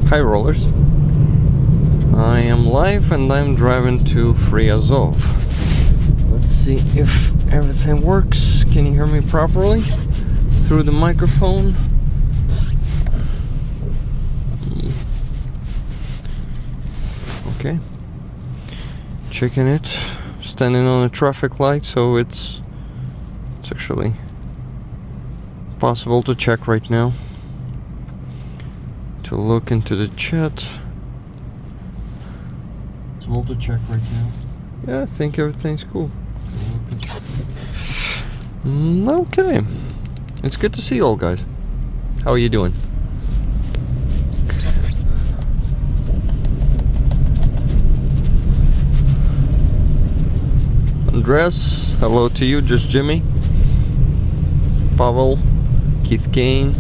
Hi rollers. I am live and I'm driving to free Azov. Let's see if everything works. Can you hear me properly through the microphone? Okay. Checking it. Standing on a traffic light, so it's actually possible to check right now. To look into the chat. Possible to check right now. Yeah, I think everything's cool. Okay. It's good to see you all, guys. How are you doing? Andres, hello to you, just Jimmy. Pavel, Keith Kane,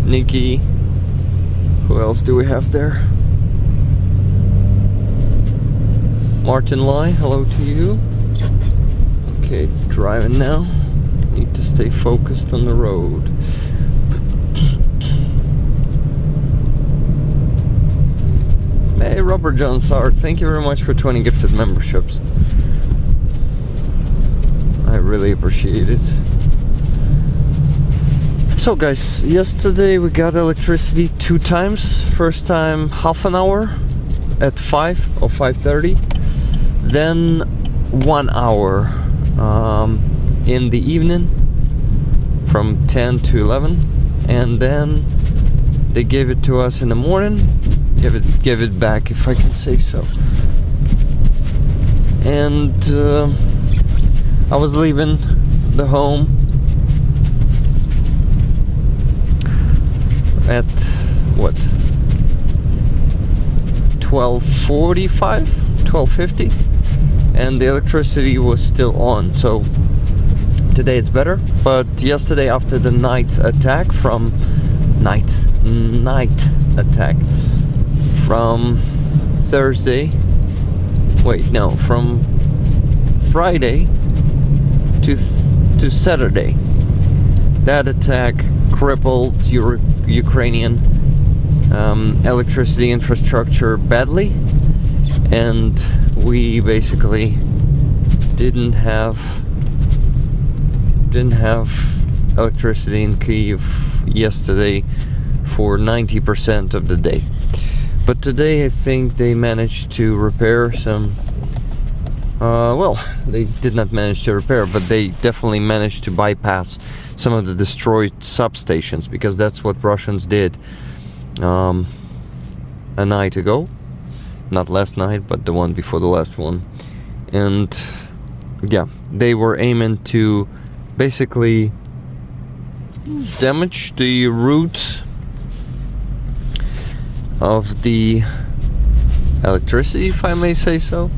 Nikki. Who else do we have there? Martin Lai, hello to you. Okay, driving now. Need to stay focused on the road. Hey, Robert John Sart, thank you very much for 20 gifted memberships. I really appreciate it. So guys, yesterday we got electricity 2 times. First time half an hour at 5 or 5:30. Then 1 hour in the evening from 10 to 11. And then they gave it to us in the morning. Give it back, if I can say so. And I was leaving the home at what, 12:45, 12:50, and the electricity was still on. So today it's better, but yesterday after the night attack from from Friday to Saturday, that attack crippled Ukrainian electricity infrastructure badly, and we basically didn't have electricity in Kiev yesterday for 90% of the day. But today I think they managed to repair some. They did not manage to repair, but they definitely managed to bypass some of the destroyed substations, because that's what Russians did a night ago. Not last night, but the one before the last one. And yeah, they were aiming to basically damage the roots of the electricity, if I may say so.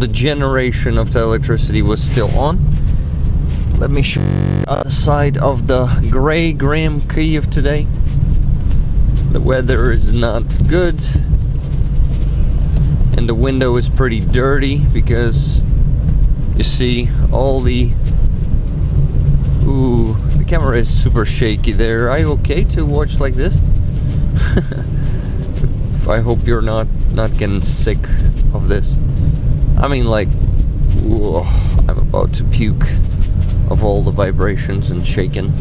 The generation of the electricity was still on. Let me show you the other side of the gray, grim Kiev today. The weather is not good, and the window is pretty dirty because you see all the... Ooh, the camera is super shaky there. Are you okay to watch like this? I hope you're not getting sick of this. I mean, like, whoa, I'm about to puke of all the vibrations and shaking.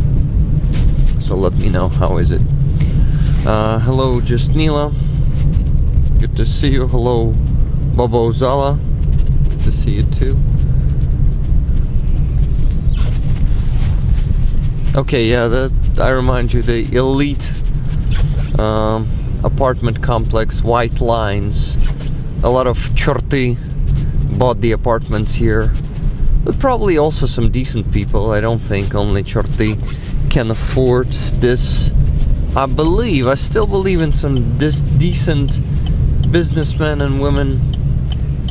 So let me know, how is it? Hello, just Nila. Good to see you. Hello, Bobo Zala. Good to see you too. Okay, yeah, I remind you, the elite apartment complex, White Lines. A lot of chorty bought the apartments here, but probably also some decent people. I don't think only chorty can afford this. I still believe in some decent businessmen and women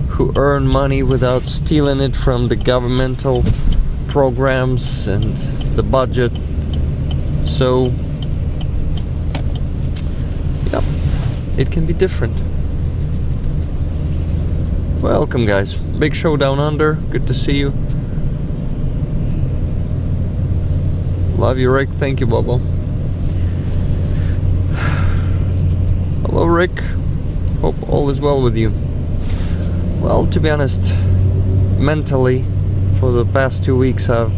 who earn money without stealing it from the governmental programs and the budget. So yeah, it can be different. Welcome, guys. Big show down under. Good to see you. Love you, Rick. Thank you, Bobo. Hello, Rick. Hope all is well with you. Well, to be honest, mentally, for the past 2 weeks, I'm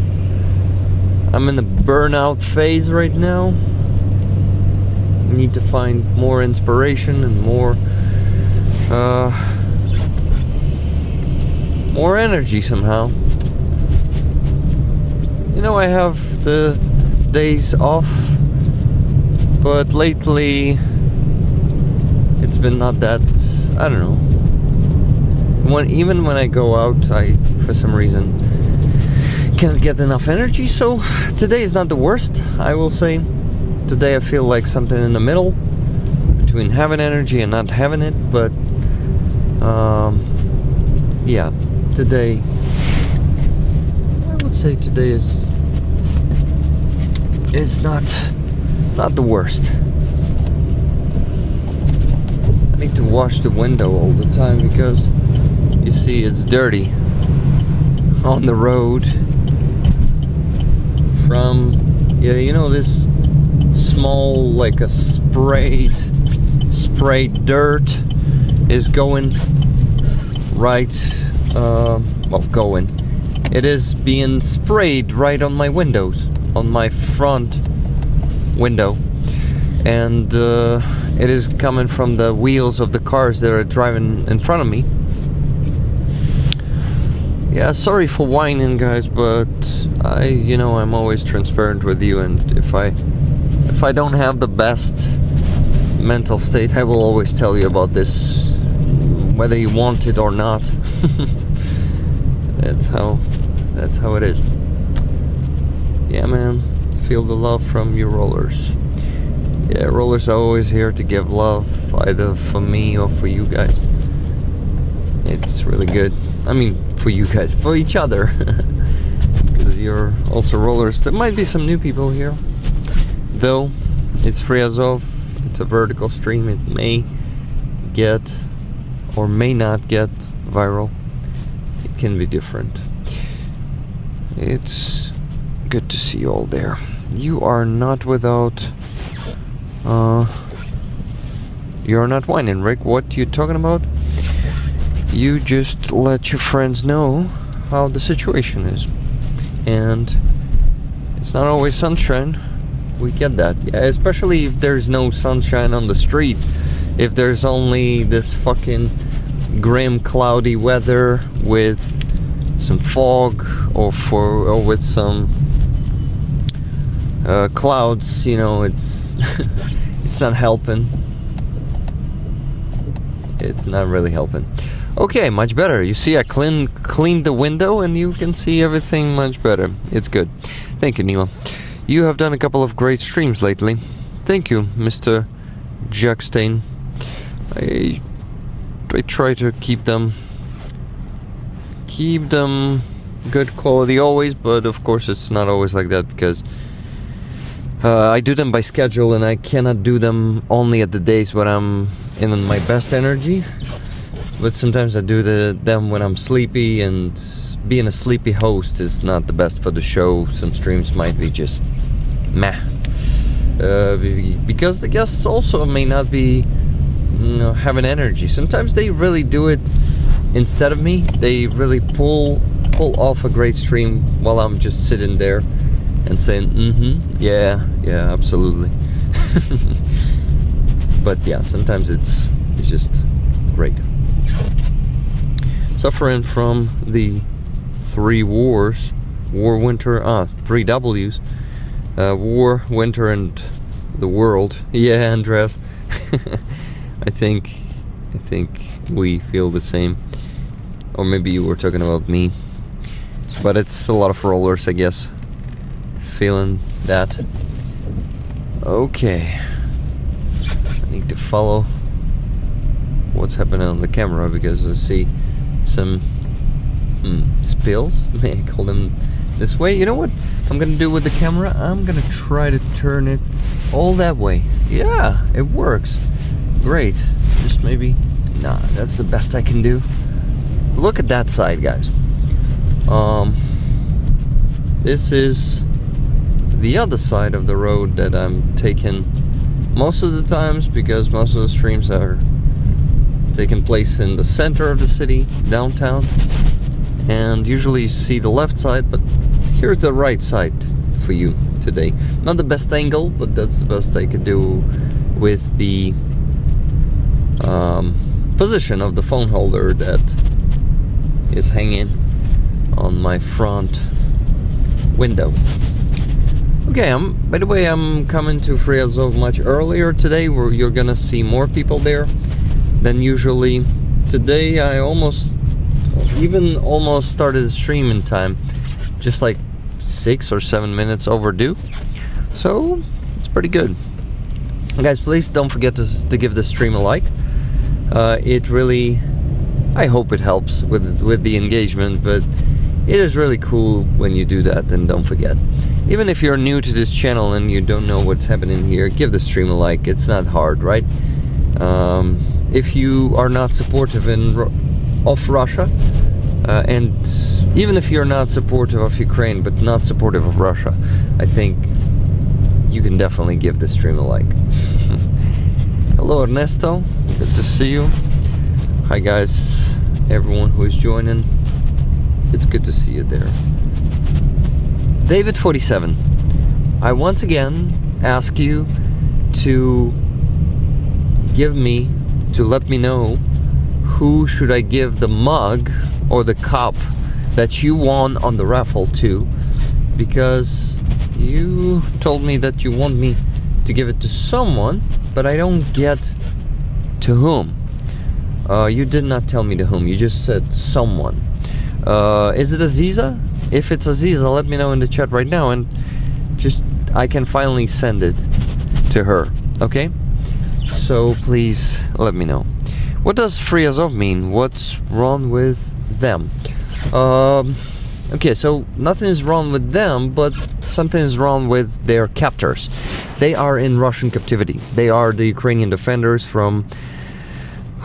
in the burnout phase right now. I need to find more inspiration and more energy somehow. You know, I have the days off, but lately it's been not that, I don't know. Even when I go out, I, for some reason, can't get enough energy. So today is not the worst, I will say. Today I feel like something in the middle between having energy and not having it. But yeah, today I would say today is not the worst. I need to wash the window all the time because you see it's dirty on the road from, yeah, you know, this small, like a sprayed dirt is going right, it is being sprayed right on my windows, on my front window, and it is coming from the wheels of the cars that are driving in front of me. Yeah, sorry for whining, guys, but I'm always transparent with you, and if I don't have the best mental state, I will always tell you about this, whether you want it or not. That's how it is. Yeah, man, feel the love from your rollers. Yeah, rollers are always here to give love, either for me or for you guys. It's really good. I mean, for you guys, for each other. Because you're also rollers. There might be some new people here. Though, it's free Azov. It's a vertical stream. It may get or may not get viral. It can be different. It's good to see you all there. You are not without... You're not whining, Rick. What you talking about? You just let your friends know how the situation is. And it's not always sunshine. We get that. Yeah, especially if there's no sunshine on the street. If there's only this fucking grim, cloudy weather with some fog or with some clouds, it's it's not helping. It's not really helping. Okay, much better. You see, I cleaned the window and you can see everything much better. It's good. Thank you, Neela. You have done a couple of great streams lately. Thank you, Mr. Jackstein. I try to keep them good quality always, but of course it's not always like that because I do them by schedule and I cannot do them only at the days when I'm in my best energy. But sometimes I do them when I'm sleepy, and being a sleepy host is not the best for the show. Some streams might be just meh. Because the guests also may not be having energy. Sometimes they really do it instead of me. They really pull off a great stream while I'm just sitting there and saying, yeah, absolutely. But yeah, sometimes it's just great. Suffering from the 3 wars, war, winter, 3 W's, war, winter, and the world. Yeah, Andreas. I think we feel the same. Or maybe you were talking about me. But it's a lot of rollers, I guess. Feeling that. Okay. I need to follow what's happening on the camera because I see some spills. May I call them this way? You know what I'm gonna do with the camera? I'm gonna try to turn it all that way. Yeah, it works. Great. Just maybe... Nah, that's the best I can do. Look at that side, guys. This is the other side of the road that I'm taking most of the times, because most of the streams are taking place in the center of the city, downtown, and usually you see the left side, but here's the right side for you today. Not the best angle, but that's the best I could do with the position of the phone holder that is hanging on my front window. Okay, by the way, I'm coming to Free Azov much earlier today, where you're gonna see more people there than usually. Today I almost started the stream in time, just like 6 or 7 minutes overdue, so it's pretty good. Guys, please don't forget to give the stream a like. It really, I hope it helps with the engagement, but it is really cool when you do that, and don't forget. Even if you're new to this channel and you don't know what's happening here, give the stream a like. It's not hard, right? If you are not supportive of Russia, and even if you're not supportive of Ukraine but not supportive of Russia, I think you can definitely give the stream a like. Hello Ernesto, good to see you. Hi guys, everyone who is joining, it's good to see you there. David 47, I once again ask you to let me know who should I give the mug or the cup that you won on the raffle to, because you told me that you want me to give it to someone, but I don't get to whom. You did not tell me to whom, you just said someone. Is it Aziza? If it's Aziza, let me know in the chat right now, and just I can finally send it to her, okay? So please let me know. What does Free Azov mean? What's wrong with them? Okay, so nothing is wrong with them, but something is wrong with their captors. They are in Russian captivity. They are the Ukrainian defenders from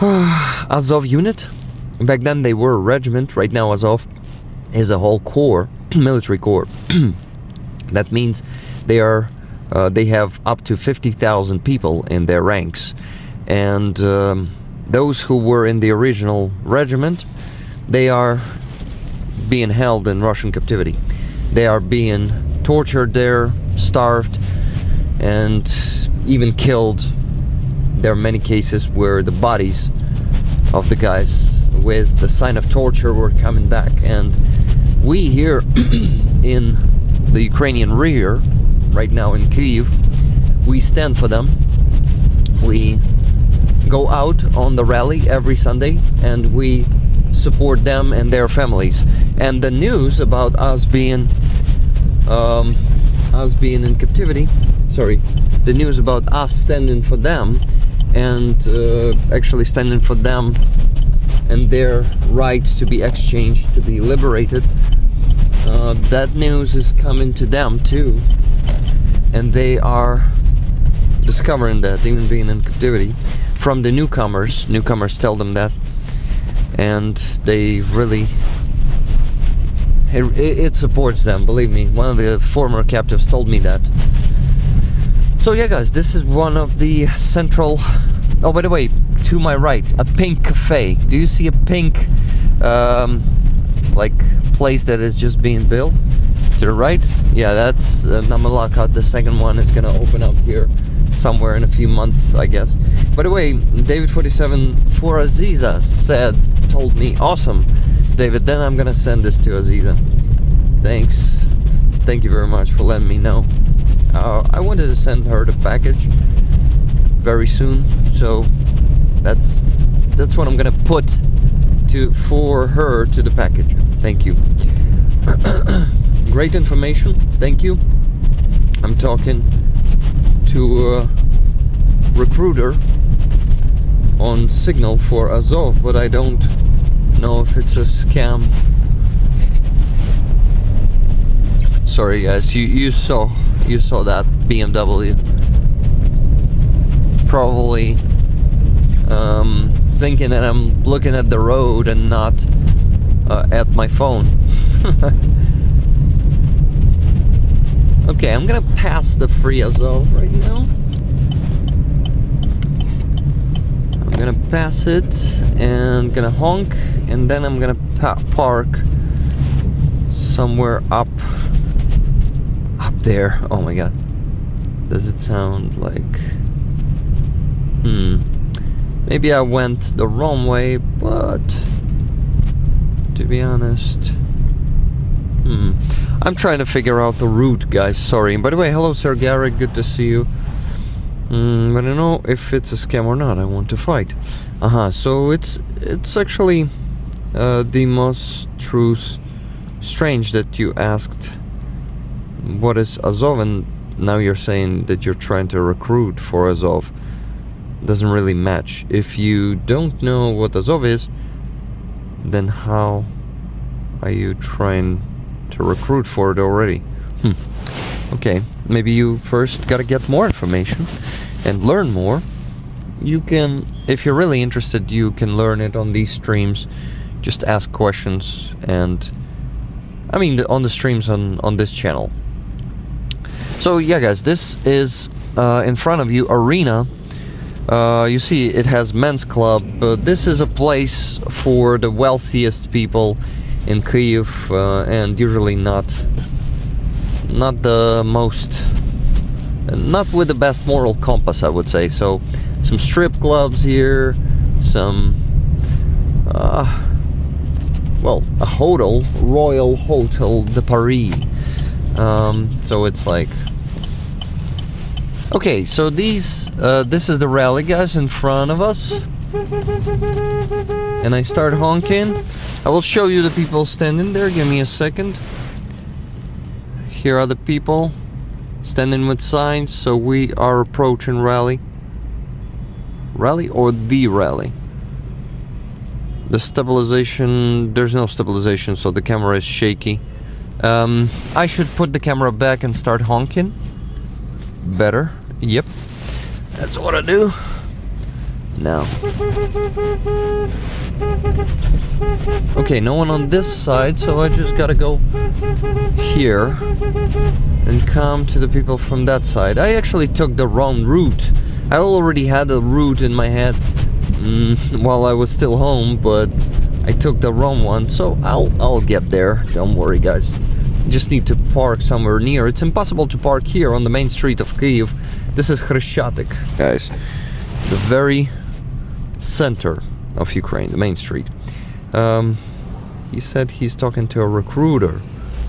Azov unit. Back then they were a regiment. Right now Azov is a whole corps, military corps. That means they have up to 50,000 people in their ranks, and those who were in the original regiment, they are being held in Russian captivity. They are being tortured there, starved, and even killed. There are many cases where the bodies of the guys with the sign of torture were coming back, and we here in the Ukrainian rear, right now in Kiev, we stand for them. We go out on the rally every Sunday and we support them and their families. And the news about us being in captivity, the news about us standing for them and actually standing for them and their rights to be exchanged, to be liberated, that news is coming to them too, and they are discovering that, even being in captivity, from the newcomers tell them that, and they really, it supports them, believe me. One of the former captives told me that. So yeah guys, this is one of the central, oh by the way, to my right, a pink cafe. Do you see a pink like place that is just being built to the right? Yeah, that's Namalakat. The second one is gonna open up here somewhere in a few months, I guess. By the way, David 47 for Aziza told me, awesome David, then I'm gonna send this to Aziza. Thank you very much for letting me know. I wanted to send her the package very soon, so that's what I'm gonna put for her to the package. Thank you. Great information, thank you. I'm talking to a recruiter on Signal for Azov, but I don't know if it's a scam. Sorry guys, you saw that BMW. Probably thinking that I'm looking at the road and not at my phone. Okay, Okay, I'm gonna pass the free Azov right now. I'm gonna pass it and gonna honk, and then I'm gonna park somewhere up there. Oh my god. Does it sound like... Maybe I went the wrong way, but to be honest... I'm trying to figure out the route, guys. Sorry. And by the way, hello, Sir Garrett. Good to see you. But I don't know if it's a scam or not. I want to fight. So it's actually the most strange that you asked what is Azov, and now you're saying that you're trying to recruit for Azov. Doesn't really match. If you don't know what Azov is, then how are you trying to recruit for it already? Okay, maybe you first gotta get more information and learn more. You can, if you're really interested, you can learn it on these streams. Just ask questions, and I mean on the streams on this channel. So yeah, guys, this is in front of you arena. You see it has men's club. This is a place for the wealthiest people in Kiev, and usually not the most, not with the best moral compass, I would say. So some strip clubs here, some well, a hotel, Royal Hotel de Paris. So it's like, okay, so this is the rally, guys, in front of us. And I start honking. I will show you the people standing there. Give me a second. Here are the people standing with signs. So we are approaching rally. Rally or the rally? The stabilization, there's no stabilization, so the camera is shaky. I should put the camera back and start honking. Better. Yep. That's what I do. Now. Okay, no one on this side, so I just gotta go here and come to the people from that side. I actually took the wrong route. I already had a route in my head while I was still home, but I took the wrong one, so I'll get there. Don't worry, guys. Just need to park somewhere near. It's impossible to park here on the main street of Kiev. This is Khreshchatyk, guys. The very center of Ukraine, the main street. He said he's talking to a recruiter.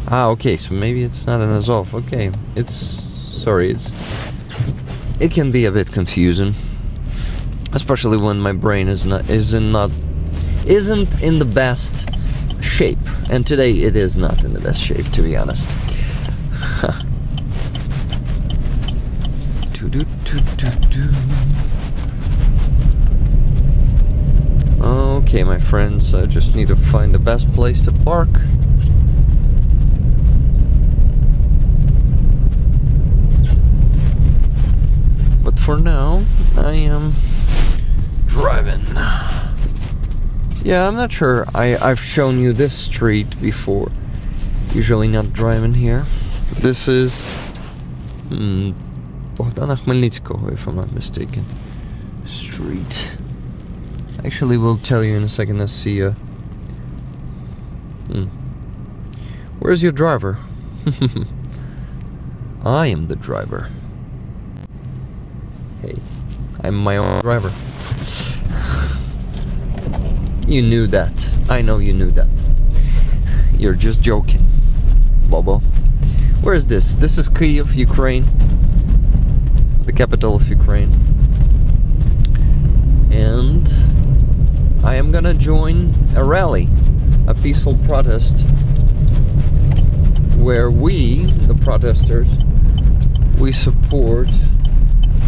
Okay, so maybe it's not an Azov. Okay, it can be a bit confusing, especially when my brain isn't in the best shape, and today it is not in the best shape, to be honest. Okay, my friends, I just need to find the best place to park. But for now, I am driving. Yeah, I'm not sure. I've shown you this street before. Usually not driving here. This is Bohdana Khmelnytskого, if I'm not mistaken. Street. Actually, we'll tell you in a second. I see you. Where's your driver? I am the driver. Hey, I'm my own driver. You knew that. I know you knew that. You're just joking, Bobo. Where is this? This is Kiev, Ukraine. The capital of Ukraine. And I am gonna join a rally, a peaceful protest, where we, the protesters, we support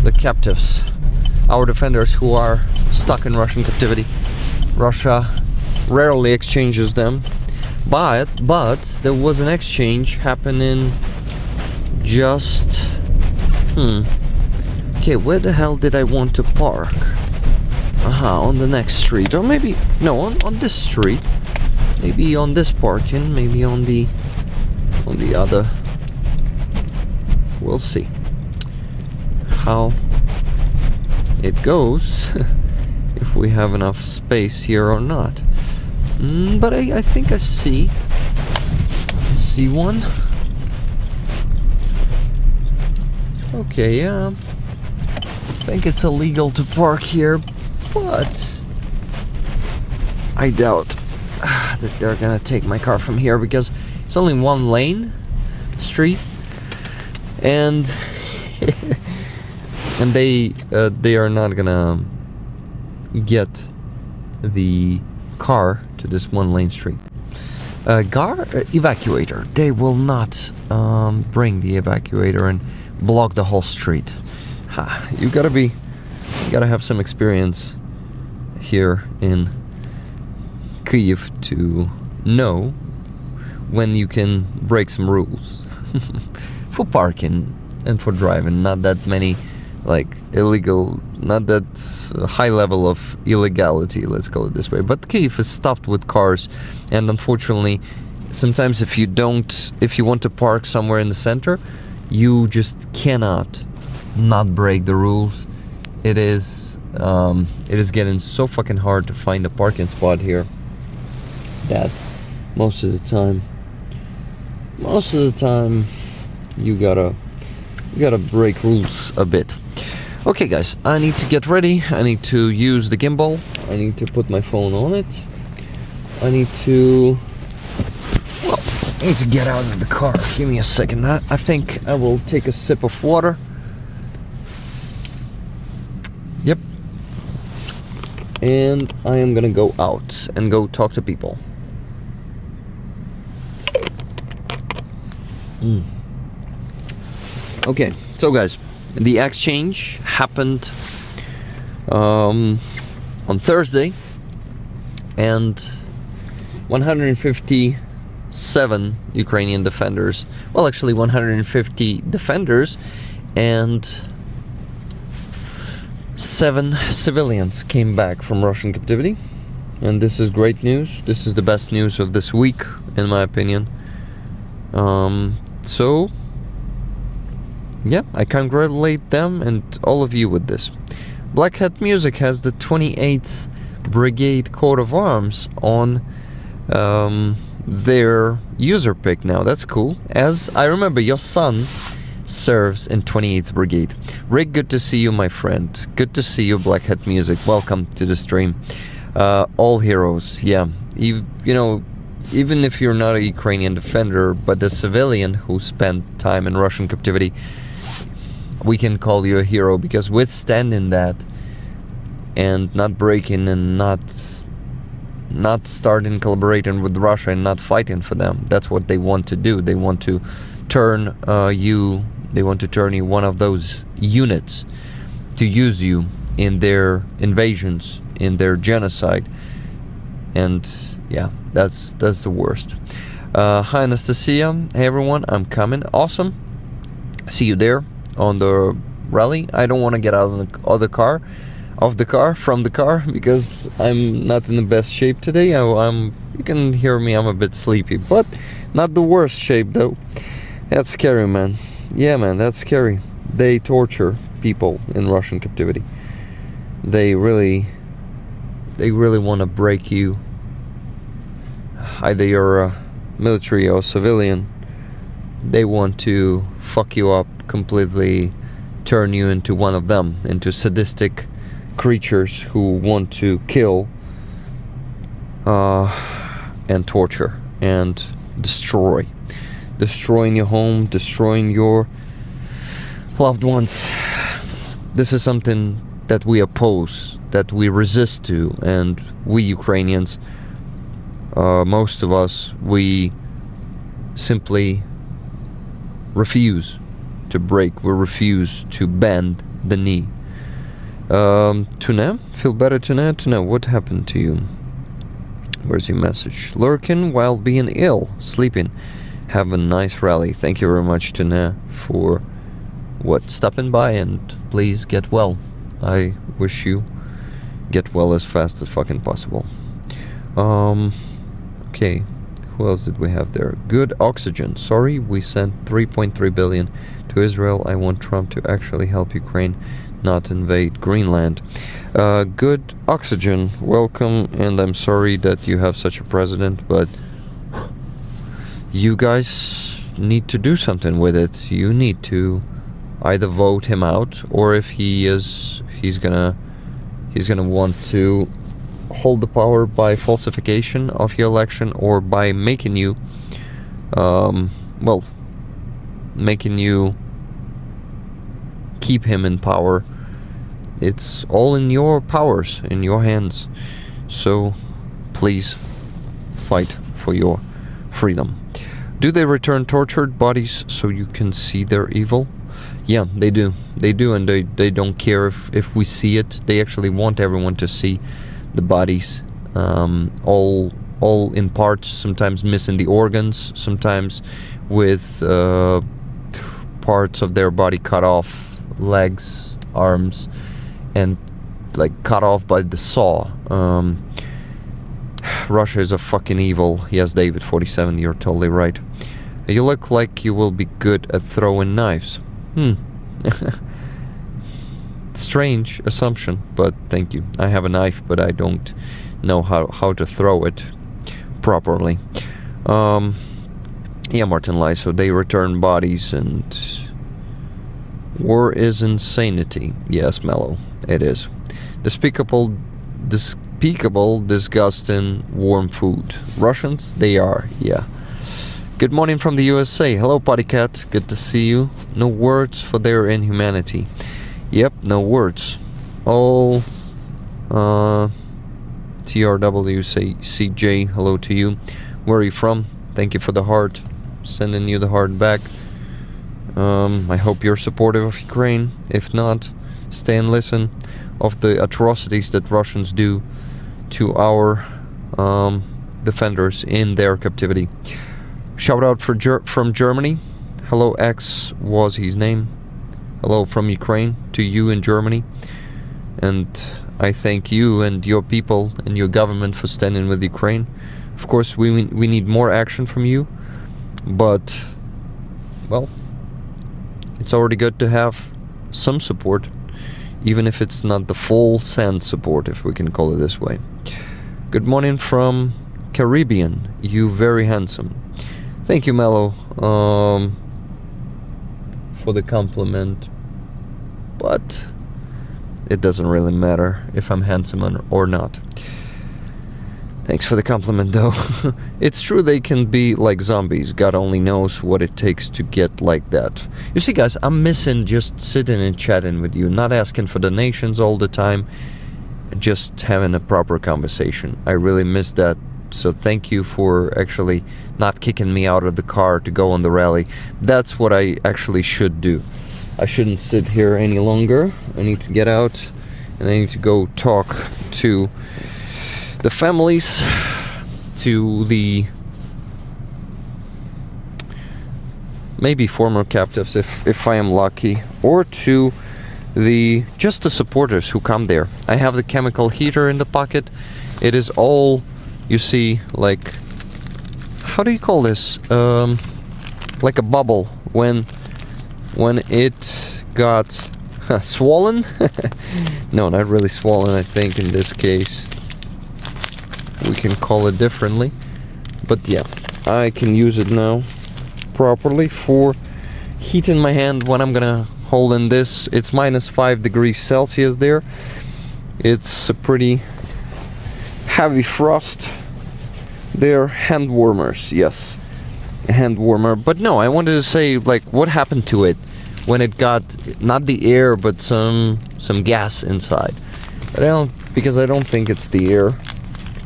the captives, our defenders who are stuck in Russian captivity. Russia rarely exchanges them, but there was an exchange happening just... Okay, where the hell did I want to park? On the next street, or maybe, no, on this street. Maybe on this parking, maybe on the other. we'll see how it goes. If we have enough space here or not. But I think I see one. Okay, yeah. I think it's illegal to park here, but I doubt that they're gonna take my car from here because it's only one lane street, and and they are not gonna get the car to this one lane street. Evacuator. They will not bring the evacuator and block the whole street. You gotta have some experience here in Kiev to know when you can break some rules for parking and for driving. Not that many illegal, not that high level of illegality, let's call it this way. But Kiev is stuffed with cars, and unfortunately sometimes if you want to park somewhere in the center, you just cannot not break the rules. It is getting so fucking hard to find a parking spot here that most of the time you gotta break rules a bit. Okay guys, I need to get ready. I need to use the gimbal. I need to put my phone on it. I need to get out of the car. Give me a second. I think I will take a sip of water. Yep. And I am gonna go out and go talk to people. Okay, so guys, the exchange happened on Thursday, and 157 Ukrainian defenders, well actually 150 defenders and 7 civilians came back from Russian captivity, and this is great news. This is the best news of this week in my opinion. So yeah, I congratulate them and all of you with this. Black Hat Music has the 28th Brigade coat of arms on their user pick now. That's cool. As I remember, your son serves in 28th Brigade. Rick, good to see you, my friend. Good to see you, Black Hat Music. Welcome to the stream. All heroes, yeah. Even if you're not a Ukrainian defender, but a civilian who spent time in Russian captivity, we can call you a hero, because withstanding that and not breaking and not starting collaborating with Russia and not fighting for them, that's what they want to do. They want to turn you one of those units to use you in their invasions, in their genocide. And yeah, that's the worst. Hi Anastasia, hey everyone, I'm coming. Awesome, see you there on the rally. I don't want to get out of the car from the car because I'm not in the best shape today. You can hear me, I'm a bit sleepy, but not the worst shape though. That's scary, man. Yeah, man, that's scary. They torture people in Russian captivity. They really want to break you. Either you're a military or civilian, they want to fuck you up completely, turn you into one of them, into sadistic creatures who want to kill and torture and destroying your home, destroying your loved ones. This is something that we oppose, that we resist to, and we Ukrainians, most of us, we simply refuse to break. We refuse to bend the knee. Tuna, feel better, Tuna? Tuna, what happened to you? Where's your message? Lurking while being ill, sleeping. Have a nice rally. Thank you very much, Tuna, for stopping by, and please get well. I wish you get well as fast as fucking possible. Okay, Who else did we have there? Good oxygen. Sorry, we sent 3.3 billion to Israel. I want Trump to actually help Ukraine, not invade Greenland. Good oxygen. Welcome, and I'm sorry that you have such a president, but you guys need to do something with it. You need to either vote him out, or if he's gonna want to hold the power by falsification of your election, or by making you keep him in power. It's all in your powers, in your hands. So please fight for your freedom. Do they return tortured bodies so you can see their evil? Yeah, they do. They do, and they don't care if we see it. They actually want everyone to see the bodies, all in parts, sometimes missing the organs, sometimes with parts of their body cut off, legs, arms, and like cut off by the saw. Russia is a fucking evil. Yes, David 47, you're totally right. You look like you will be good at throwing knives. Strange assumption, but thank you. I have a knife, but I don't know how to throw it properly. Yeah, Martin Lai, so they return bodies, and war is insanity. Yes, Mellow, it is. Despicable, disgusting, warm food. Russians, they are, yeah. Good morning from the USA. Hello, Potty Cat. Good to see you. No words for their inhumanity. Yep, no words. All TRW say CJ, hello to you. Where are you from? Thank you for the heart. Sending you the heart back. I hope you're supportive of Ukraine. If not, stay and listen of the atrocities that Russians do to our defenders in their captivity. Shout out from Germany. Hello, X was his name. Hello from Ukraine to you in Germany. And I thank you and your people and your government for standing with Ukraine. Of course, we need more action from you. But, well, it's already good to have some support. Even if it's not the full send support, if we can call it this way. Good morning from Caribbean. You very handsome. Thank you, Mello, for the compliment, but it doesn't really matter if I'm handsome or not. Thanks for the compliment, though. It's true they can be like zombies. God only knows what it takes to get like that. You see, guys, I'm missing just sitting and chatting with you, not asking for donations all the time, just having a proper conversation. I really miss that. So thank you for actually not kicking me out of the car to go on the rally. That's what I actually should do. I shouldn't sit here any longer. I need to get out, and I need to go talk to the families, to the maybe former captives if I am lucky, or to the supporters who come there. I have the chemical heater in the pocket. It is all, you see, like, how do you call this? Like a bubble when it got swollen. No, not really swollen. I think in this case we can call it differently. But yeah, I can use it now properly for heating my hand when I'm gonna hold in this. It's -5 degrees Celsius there. It's a pretty heavy frost. They're hand warmers, yes, a hand warmer. But no, I wanted to say, like, what happened to it when it got not the air but some gas inside. But I don't think it's the air.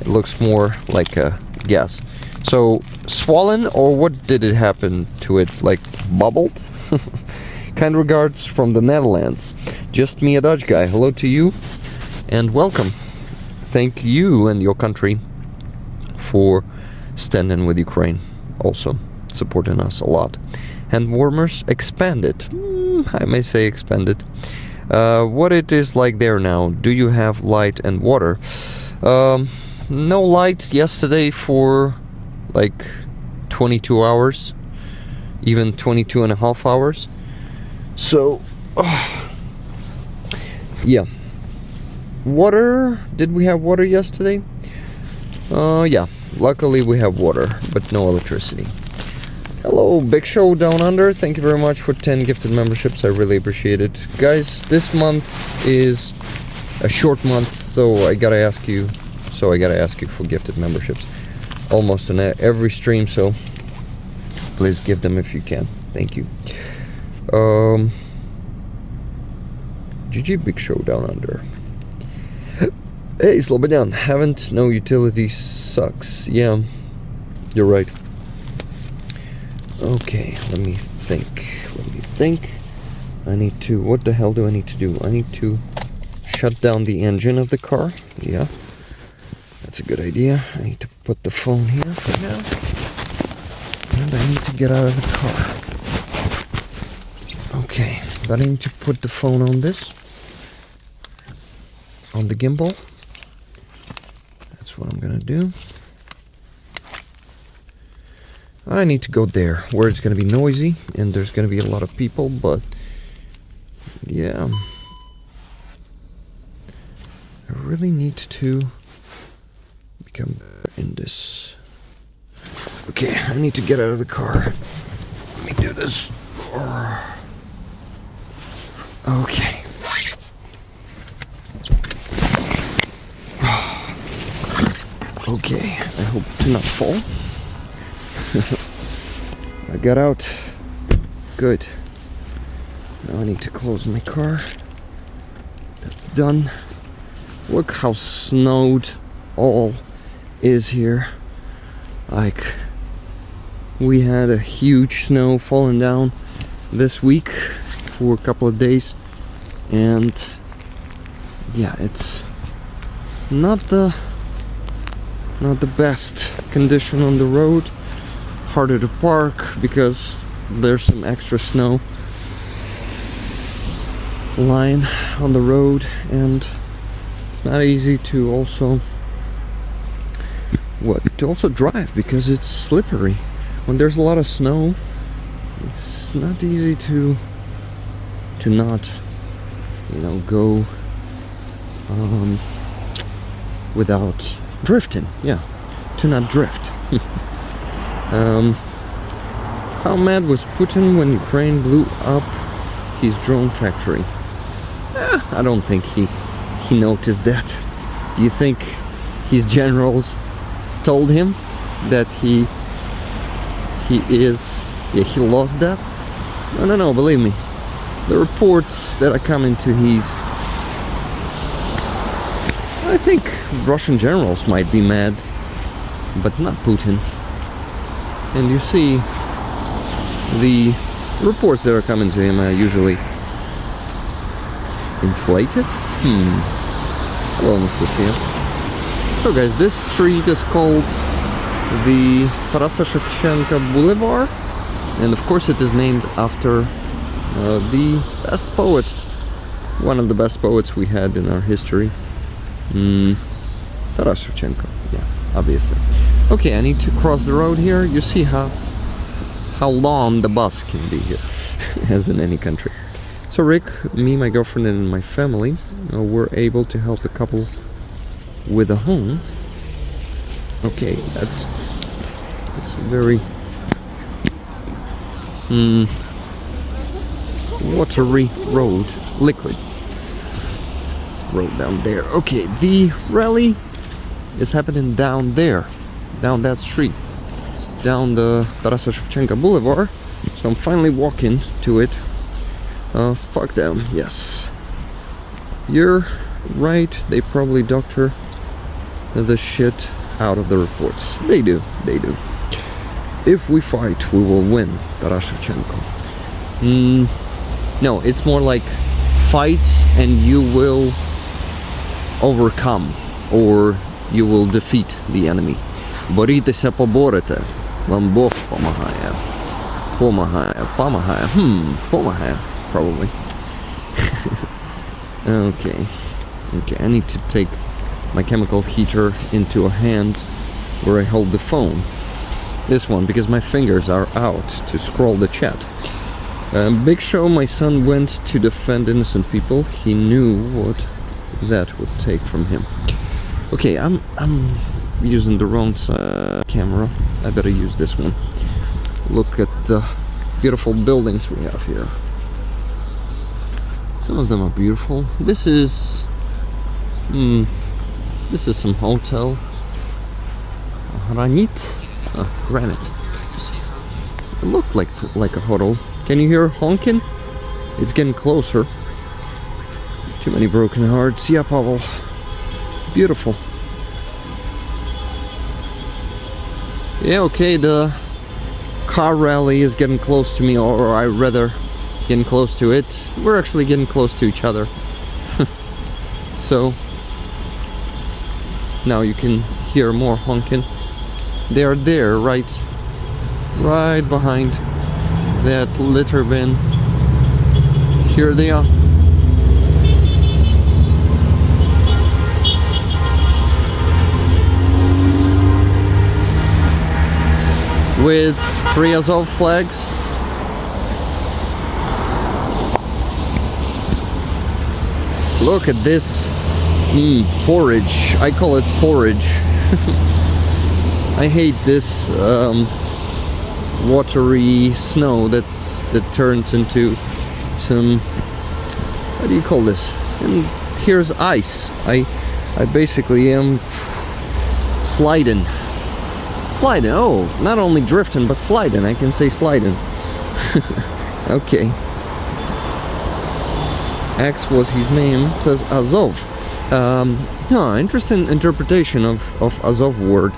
It looks more like a gas. So swollen, or what did it happen to it? Like bubbled? Kind regards from the Netherlands. Just me, a Dutch guy. Hello to you and welcome. Thank you and your country for standing with Ukraine, also supporting us a lot. Hand warmers expanded. I may say expanded. What it is like there now? Do you have light and water? No light yesterday for like 22 hours, even 22 and a half hours. So, yeah. Water, did we have water yesterday? Yeah, luckily we have water, but no electricity. Hello, Big Show Down Under, thank you very much for 10 gifted memberships, I really appreciate it. Guys, this month is a short month, so I gotta ask you for gifted memberships. Almost on every stream, so please give them if you can. Thank you. GG Big Show Down Under. Hey, Slobodan, haven't no utility sucks. Yeah, you're right. Okay, let me think. I need to, what the hell do I need to do? I need to shut down the engine of the car. Yeah, that's a good idea. I need to put the phone here for now. And I need to get out of the car. Okay, but I need to put the phone on this. On the gimbal. That's what I'm gonna do. I need to go there, where it's gonna be noisy and there's gonna be a lot of people, but yeah. I really need to become better in this. Okay, I need to get out of the car. Let me do this. Okay. Okay, I hope to not fall. I got out. Good. Now I need to close my car. That's done. Look how snowed all is here. Like, we had a huge snow falling down this week for a couple of days, and yeah, it's not the best condition on the road. Harder to park because there's some extra snow lying on the road, and it's not easy to also drive because it's slippery. When there's a lot of snow, it's not easy to not, go without drifting. Yeah, to not drift. How mad was Putin when Ukraine blew up his drone factory? I don't think he noticed that. Do you think his generals told him that he lost that? No, believe me. The reports that are coming to I think Russian generals might be mad, but not Putin. And you see, the reports that are coming to him are usually inflated. Hello, Mr. Sia. So guys, this street is called the Tarasa Shevchenko Boulevard, and of course it is named after the best poet, one of the best poets we had in our history, Taras Shevchenko. Yeah, obviously. Okay, I need to cross the road here. You see how long the bus can be here, as in any country. So Rick, me, my girlfriend, and my family were able to help a couple with a home. Okay, that's very watery road, liquid road down there. Okay, the rally is happening down there, down that street, down the Tarasa Shevchenko Boulevard. So I'm finally walking to it. Fuck them, yes. You're right, they probably doctor the shit out of the reports. They do. If we fight, we will win, Taras Shevchenko. No, it's more like fight and you will overcome, or you will defeat the enemy. Борітеся, поборете. Вам Бог помагає. Помагає, probably. Okay, I need to take my chemical heater into a hand where I hold the phone. This one, because my fingers are out to scroll the chat. Big show, my son went to defend innocent people. He knew what that would take from him. Okay, I'm using the wrong camera. I better use this one. Look at the beautiful buildings we have here. Some of them are beautiful. This is some hotel. Granite. It looked like a hotel. Can you hear honking? It's getting closer. Too many broken hearts. Yeah, Pavel. Beautiful. Yeah, okay, the car rally is getting close to me, or I rather getting close to it. We're actually getting close to each other. So now you can hear more honking. They are there, right behind that litter bin. Here they are. With 3 Azov flags. Look at this porridge. I call it porridge. I hate this watery snow that turns into some, what do you call this? And here's ice. I basically am sliding. Oh, not only drifting but sliding. I can say sliding. Okay. X was his name. It says Azov. Interesting interpretation of Azov word.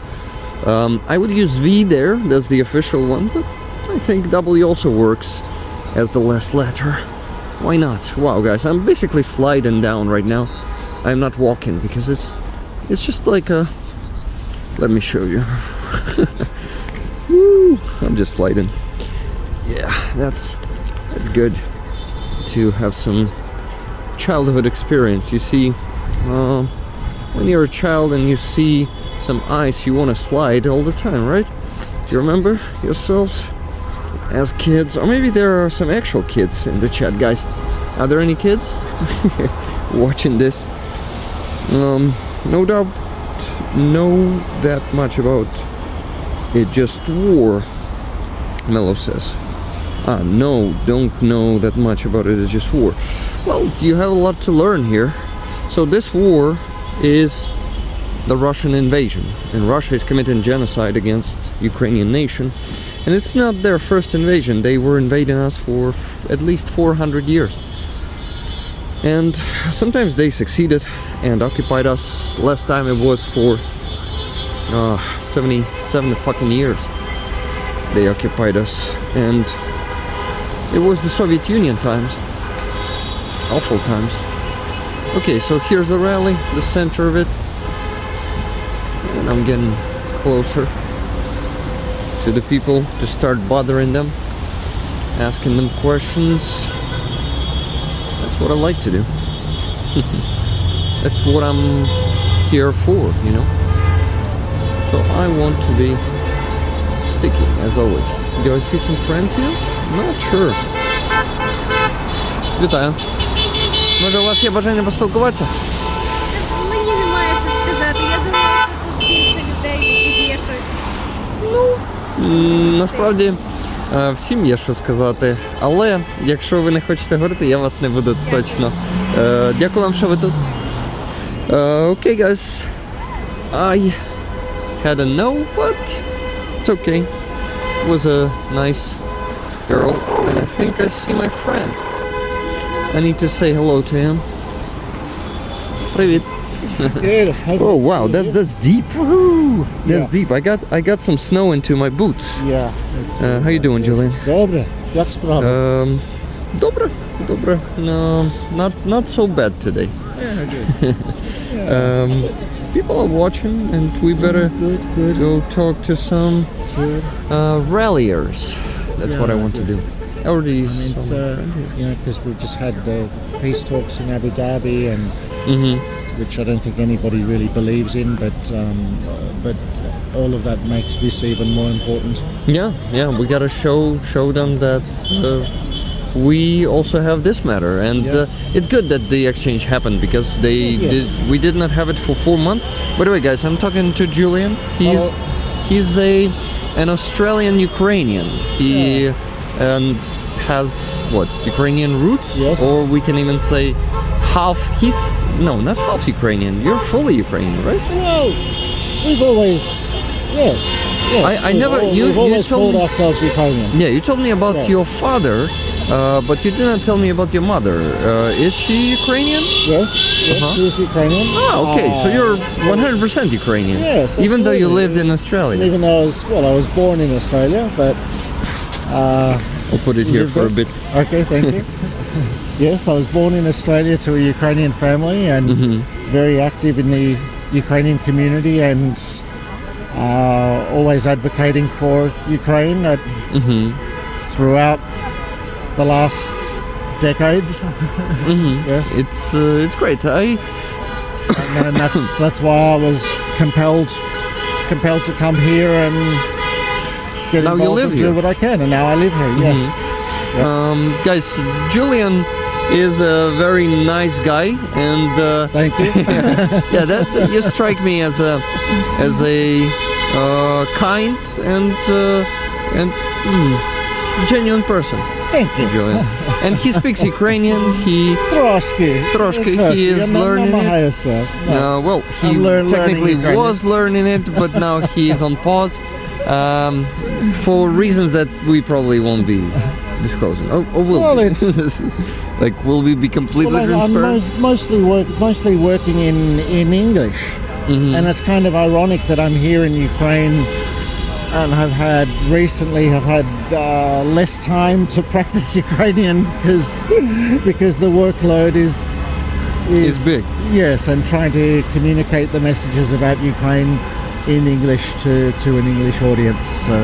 I would use V there, that's the official one, but I think W also works as the last letter. Why not? Wow, guys, I'm basically sliding down right now. I'm not walking because it's just like a... Let me show you. Woo, I'm just sliding. Yeah, that's good to have some childhood experience. You see, when you're a child and you see some ice, you want to slide all the time, right? Do you remember yourselves as kids? Or maybe there are some actual kids in the chat, guys. Are there any kids watching this? No doubt know that much about it, just war, Mello says. No, don't know that much about it, it's just war. Well, you have a lot to learn here. So this war is the Russian invasion, and Russia is committing genocide against Ukrainian nation, and it's not their first invasion. They were invading us for at least 400 years, and sometimes they succeeded and occupied us. Last time it was for 77 fucking years they occupied us, and it was the Soviet Union times. Awful times. Okay, so here's the rally, the center of it. And I'm getting closer to the people to start bothering them, asking them questions. That's what I like to do. That's what I'm here for, you know. So I want to be sticky, as always. Do I see some friends here? Not sure. Вітаю. Може, у вас є бажання поспілкуватися? Мені немає що сказати. Я думаю, що тут більше людей, які є щось. Насправді, всім є що сказати. Але, якщо ви не хочете говорити, я вас не буду точно. Дякую вам, що ви тут. Okay, guys. I had a no, but it's okay. It was a nice girl, and I think I see my friend. I need to say hello to him. Привет. Oh wow, that's deep. Woohoo! That's deep. I got some snow into my boots. Yeah. How you doing, Julian? Добре. Як справа? Добре. No, not so bad today. People are watching, and we better go talk to some ralliers. That's what I want to do. I already It's because we've just had the peace talks in Abu Dhabi, and which I don't think anybody really believes in, but all of that makes this even more important. Yeah, we gotta show them that we also have this matter, and it's good that the exchange happened because we did not have it for 4 months. By the way, guys, I'm talking to Julian. He's an Australian Ukrainian. He has what, Ukrainian roots, or we can even say half. Not half Ukrainian. You're fully Ukrainian, right? Well, we've always I never. We've always called ourselves Ukrainian. Yeah, you told me about your father, but you didn't tell me about your mother. Is she Ukrainian? Yes, she is Ukrainian. Ah, okay. So you're 100% Ukrainian. Yes, even though you absolutely. lived in Australia. Even though I was born in Australia, but I'll put it here for a bit. Okay, thank you. Yes, I was born in Australia to a Ukrainian family and very active in the Ukrainian community and always advocating for Ukraine throughout the last decades. Yes, It's great. and that's why I was compelled to come here and get Now you involved live and here. do what I can. And now I live here. Yes. Guys, Julian is a very nice guy, and Thank you. that you strike me as a kind and genuine person. Thank you. Julian. And he speaks Ukrainian. Troszkę. He is learning it. Well, he technically learning was learning it, but now he is on pause for reasons that we probably won't be disclosing. Will will we be completely transparent? I'm mostly working in English, and it's kind of ironic that I'm here in Ukraine. And have had less time to practice Ukrainian because the workload is big. Yes, and trying to communicate the messages about Ukraine in English to an English audience. So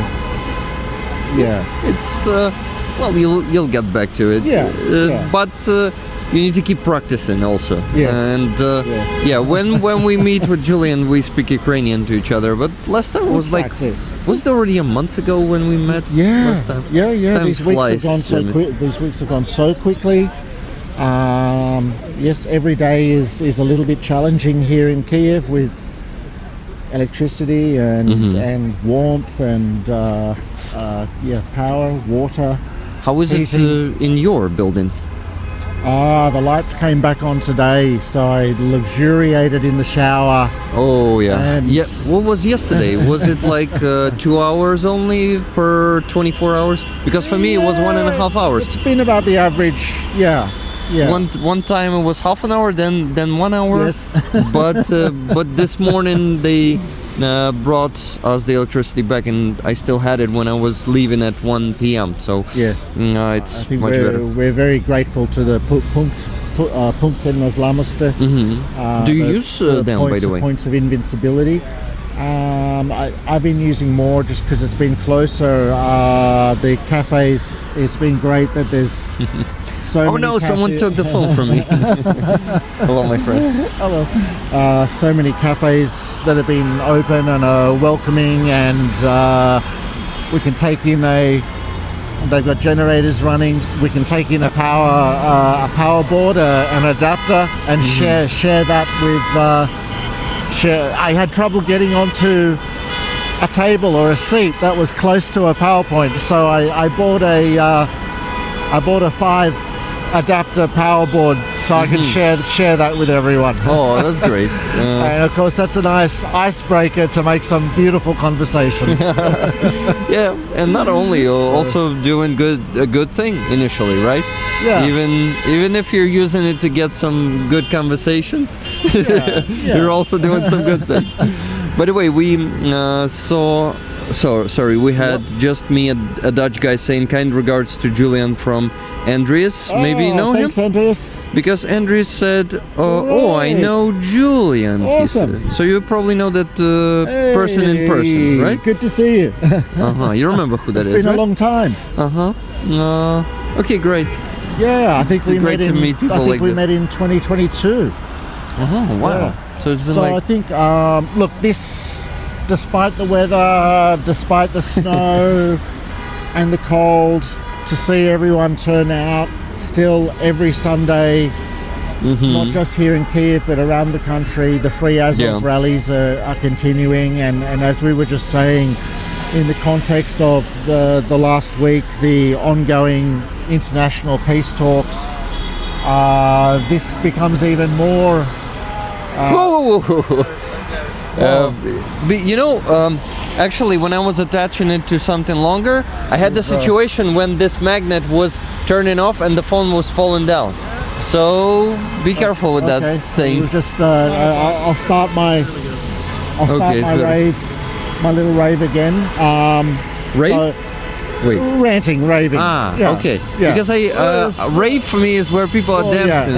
It's well, you'll get back to it. But you need to keep practicing also. Yes. And when we meet with Julian, we speak Ukrainian to each other. But last time it was was it already a month ago when we met? Last time. Time These weeks flies, have gone so doesn't it? quick. These weeks have gone so quickly. Yes, every day is a little bit challenging here in Kiev with electricity and warmth and power, water. How is it in your building? The lights came back on today, so I luxuriated in the shower. Oh yeah. And What was yesterday? Was it like 2 hours only per 24 hours? Because for me it was 1.5 hours. It's been about the average. Yeah. One time it was half an hour, then 1 hour. Yes. but this morning they brought us the electricity back, and I still had it when I was leaving at 1 p.m. So Yes. It's I think much better. we're very grateful to the Punkten Naslamiste. Do you use them, by the way? Points of invincibility. I've been using more just because it's been closer. The cafes, it's been great that there's so many someone took the phone from me. Hello, my friend. Hello. So many cafes that have been open and are welcoming, and we can take in they've got generators running. We can take in a power board, an adapter, and share that with. I had trouble getting onto a table or a seat that was close to a PowerPoint, so I bought a 5 adapter power board so I could share that with everyone. Oh, that's great. And of course, that's a nice icebreaker to make some beautiful conversations. And not only you're also doing a good thing initially, right? Yeah. Even if you're using it to get some good conversations, you're also doing some good thing. By the way, we we had just me, a Dutch guy, saying kind regards to Julian from Andreas. Maybe you know thanks, him? Andreas. Because Andreas said, I know Julian. He Awesome. said. So you probably know that person in person, right? Good to see you. You remember who that is, It's been right? a long time. Okay, great. Yeah, I think It's great to meet people like we this. met in 2022. Wow. Yeah. So it's been So like... I think, look, this despite the weather, despite the snow and the cold, to see everyone turn out still every Sunday, not just here in Kiev but around the country. The Free Azov rallies are continuing, and as we were just saying, in the context of the last week, the ongoing international peace talks, this becomes even more but you know, actually, when I was attaching it to something longer, I had the situation when this magnet was turning off and the phone was falling down. So be careful with that thing. We'll just I'll start my rave, my little rave again. Rave? So, wait. Raving. Okay. Yeah. Because rave for me is where people are dancing.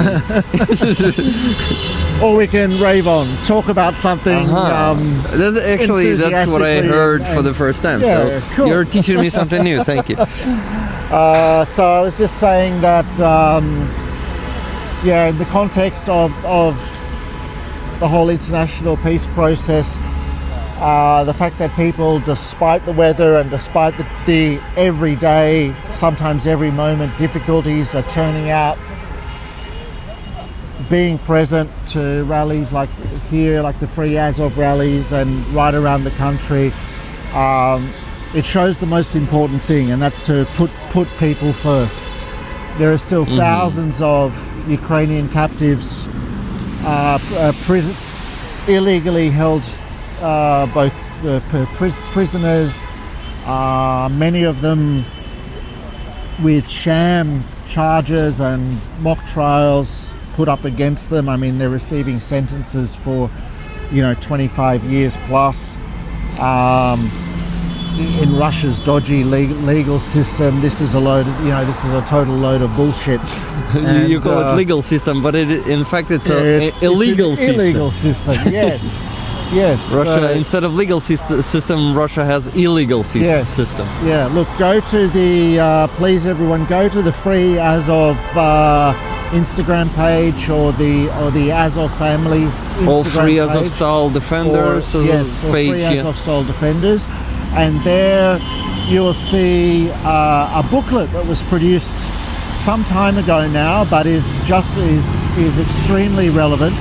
Or we can rave on, talk about something. That's what I heard for the first time. Yeah, so cool. You're teaching me something new. Thank you. So I was just saying that, in the context of the whole international peace process, the fact that people, despite the weather and despite the everyday, sometimes every moment difficulties, are turning out, being present to rallies like here, like the Free Azov rallies, and right around the country, it shows the most important thing, and that's to put people first. There are still thousands of Ukrainian captives, illegally held, both prisoners, many of them with sham charges and mock trials put up against them. I mean, they're receiving sentences for 25 years plus. In Russia's dodgy legal system, this is a total load of bullshit. And, you call it legal system, but in fact it's an illegal system. Illegal system, yes. Yes. Russia, instead of legal system, Russia has illegal system. Yeah, look, go to the, please everyone, go to the Free Azov Instagram page, or the Azov families Instagram All Free page, Azov style defenders or page. Free Azov style defenders. And there you'll see a booklet that was produced some time ago now, but is extremely relevant,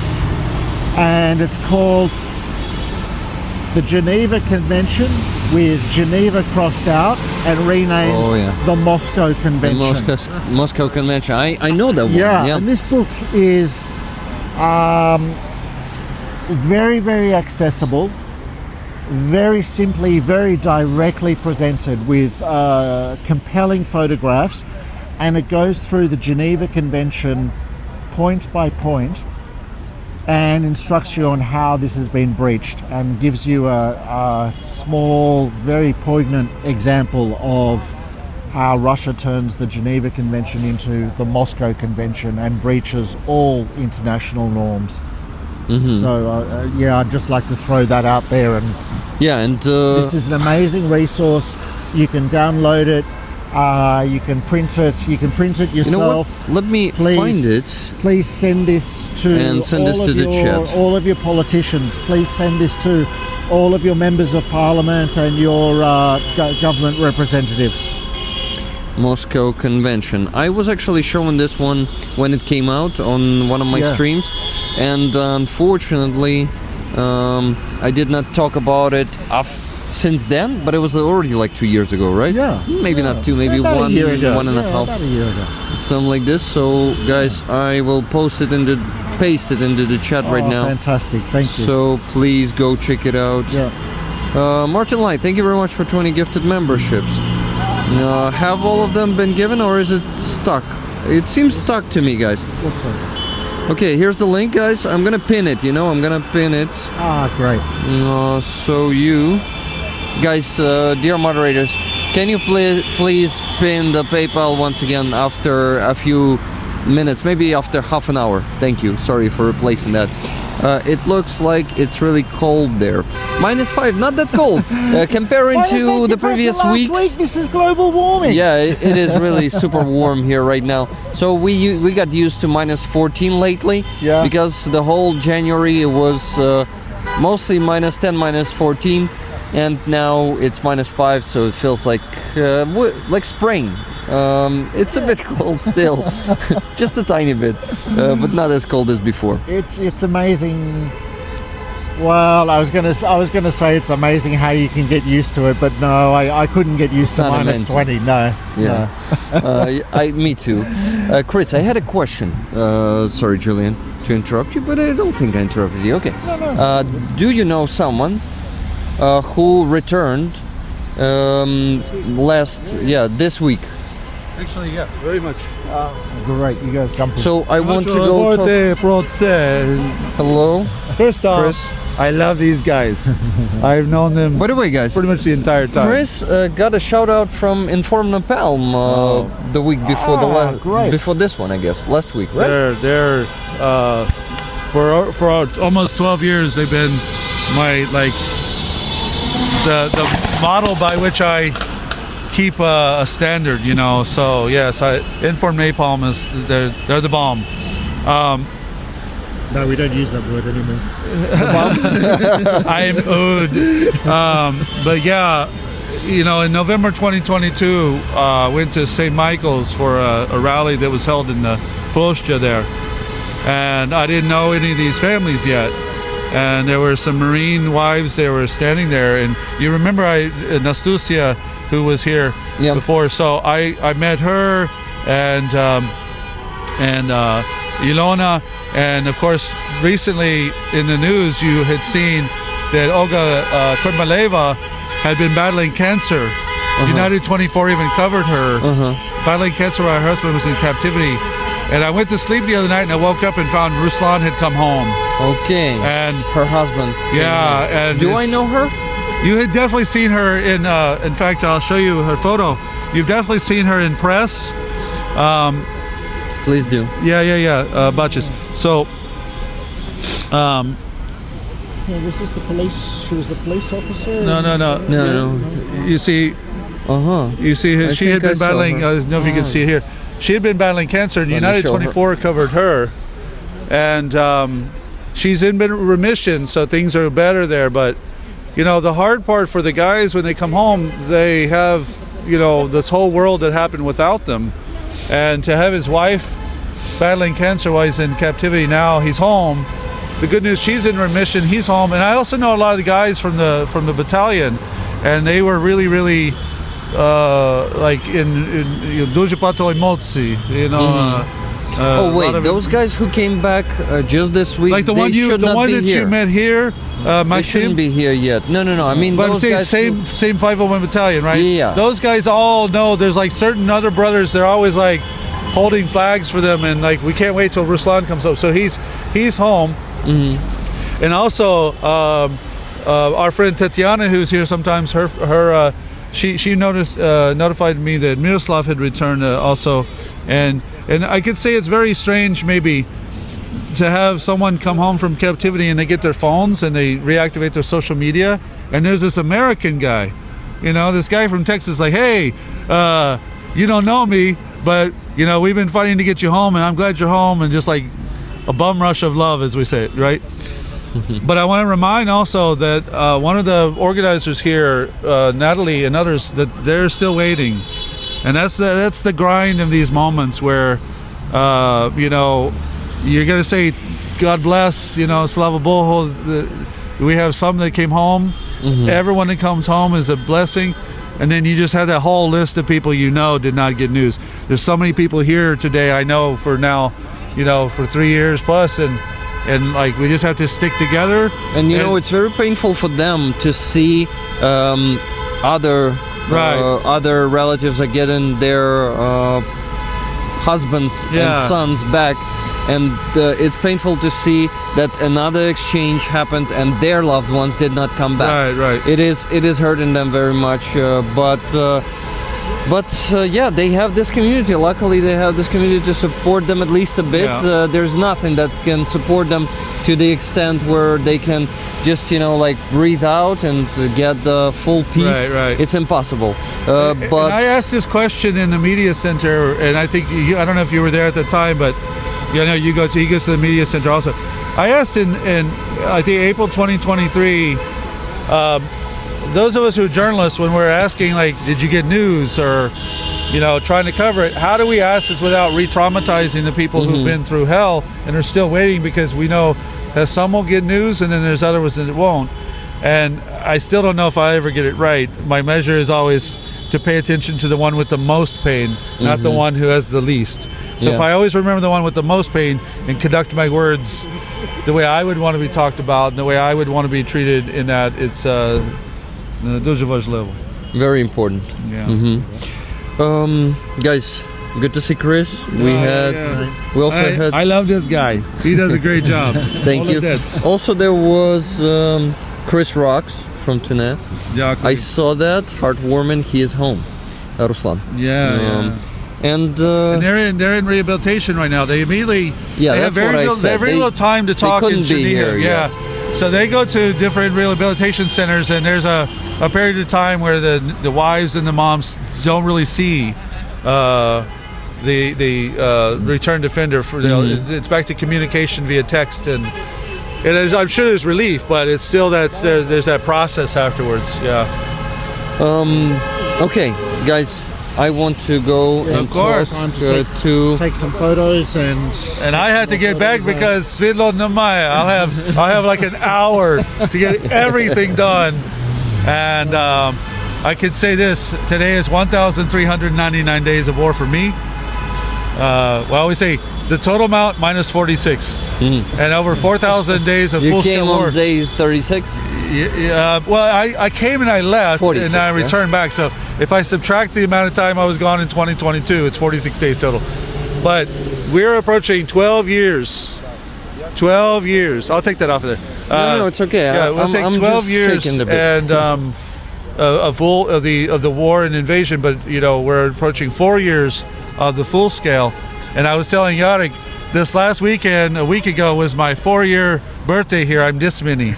and it's called the Geneva Convention, with Geneva crossed out and renamed the Moscow Convention. The Moscow Convention. I know that one. Yeah, and this book is very, very accessible, very simply, very directly presented, with compelling photographs, and it goes through the Geneva Convention point by point and instructs you on how this has been breached, and gives you a small, very poignant example of how Russia turns the Geneva Convention into the Moscow Convention and breaches all international norms. So I'd just like to throw that out there. And this is an amazing resource. You can download it. You can print it. You can print it yourself. You know what? Let me find it. Please send this to the chat. All of your politicians. Please send this to all of your members of parliament and your government representatives. Moscow Convention. I was actually showing this one when it came out on one of my streams, and unfortunately I did not talk about it since then, but it was already like 2 years ago, right? Maybe not 2, maybe about 1 year ago. 1.5. About a year ago. Something like this. So guys, I will paste it into the chat right now. Fantastic, thank you. So please go check it out. Martin Light, thank you very much for 20 gifted memberships. Have all of them been given, or is it stuck? It seems stuck to me, guys. What's that? Okay, here's the link, guys. I'm gonna pin it, I'm gonna pin it. Great. So you guys, dear moderators, can you please pin the PayPal once again after a few minutes, maybe after half an hour. Thank you. Sorry for replacing that. It looks like it's really cold there. -5, not that cold. Comparing to the previous weeks. This is global warming. Yeah, it is really super warm here right now. So we got used to -14 lately. Yeah. Because the whole January it was mostly minus 10, minus 14, and now it's minus 5, so it feels like spring. It's a bit cold still, just a tiny bit, but not as cold as before. It's amazing. Well, I was gonna say it's amazing how you can get used to it, but no, I couldn't get used to minus 20. No. Yeah. Me too. Chris, I had a question. Sorry, Julian, to interrupt you, but I don't think I interrupted you. Okay. No. Do you know someone who returned this week? Actually, yeah, very much. Great, you guys jump in. So I want to go talk. Hello, First off, Chris. I love these guys. I've known them By the way, guys, pretty much the entire time. Chris got a shout out from Inform Napalm the week before great. before this one, I guess, last week, right? They're for almost 12 years they've been my the model by which I keep a standard, you know. So yes, Inform Napalm is they're the bomb. No, we don't use that word anymore. I'm old. But yeah, you know, in November 2022, went to St. Michael's for a rally that was held in the Ploshcha there, and I didn't know any of these families yet. And there were some Marine wives. They were standing there, and you remember Nastusia, who was here before. So I met her and Ilona, and of course recently in the news you had seen that Olga Kurmaleva had been battling cancer. United 24 even covered her battling cancer while her husband was in captivity. And I went to sleep the other night and I woke up and found Ruslan had come home. Okay. And her husband. Yeah. And do I know her? You had definitely seen her in fact, I'll show you her photo. You've definitely seen her in press. Please do. Yeah. Batches. So, Was this the police? She was the police officer? No. You see, you see, she had been battling. I don't know if you can see here. She had been battling cancer, and United 24 covered her, and she's in remission, so things are better there. But you know, the hard part for the guys when they come home, they have, you know, this whole world that happened without them, and to have his wife battling cancer while he's in captivity, now he's home. The good news, she's in remission, he's home. And I also know a lot of the guys from the battalion, and they were really like in Duże Pato Emocje, you know. Oh wait, those guys who came back just this week, like the one that you met here, they shouldn't be here yet. No. I mean, but I'm saying guys same 501 battalion, right? Yeah. Those guys all know. There's like certain other brothers. They're always like holding flags for them, and like we can't wait till Ruslan comes up. So he's home. And also our friend Tatiana, who's here sometimes, she notified me that Miroslav had returned also, and I could say it's very strange maybe to have someone come home from captivity and they get their phones and they reactivate their social media, and there's this American guy, you know, this guy from Texas, like, hey, you don't know me, but you know, we've been fighting to get you home, and I'm glad you're home, and just like a bum rush of love, as we say it, right? But I want to remind also that one of the organizers here, Natalie and others, that they're still waiting, and that's the grind of these moments where, you know, you're gonna say, God bless, you know, Slava Bohu. We have some that came home. Everyone that comes home is a blessing, and then you just have that whole list of people you know did not get news. There's so many people here today I know for now, you know, for 3 years plus, and like we just have to stick together. And you know, it's very painful for them to see other relatives are getting their husbands and sons back, and it's painful to see that another exchange happened and their loved ones did not come back. Right. It is hurting them very much, but yeah, they have this community. Luckily, they have this community to support them at least a bit. There's nothing that can support them to the extent where they can just, you know, like breathe out and get the full peace. Right. It's impossible. But and I asked this question in the media center, and I think I don't know if you were there at the time, but You know, he goes to the media center also. I asked in I think April 2023, those of us who are journalists, when we're asking like, did you get news or, you know, trying to cover it, how do we ask this without re-traumatizing the people who've been through hell and are still waiting, because we know that some will get news and then there's others that won't. And I still don't know if I ever get it right. My measure is always to pay attention to the one with the most pain, not the one who has the least. So if I always remember the one with the most pain and conduct my words the way I would want to be talked about and the way I would want to be treated in that, it's дуже важливо. Very important. Yeah. Guys, good to see Chris. We also had. I love this guy. He does a great job. Thank you. Also, there was Chris Rocks from Tunis. I saw that. Heartwarming. He is home. Ruslan. And they're in rehabilitation right now. They immediately they have very little time to talk in Geneva. So they go to different rehabilitation centers, and there's a period of time where the wives and the moms don't really see the returned offender. It's back to communication via text, and I'm sure there's relief, but it's still there's that process afterwards. Yeah. Okay, guys. I want to go and talk to take some photos, and I had to get back because Svidlo Namaya. I'll have like an hour to get everything done, and I can say this: today is 1,399 days of war for me. Well, I always say the total amount minus 46, and over 4,000 days of full-scale war. You came on day 36. Well, I came and I left, 46, and I returned back. So if I subtract the amount of time I was gone in 2022, it's 46 days total. But we're approaching 12 years. 12 years. I'll take that off of there. No, it's okay. Yeah, we'll take 12 years and of the war and invasion. But you know, we're approaching 4 years of the full scale. And I was telling Yarek, this last weekend, a week ago, was my 4-year birthday here. I'm this many.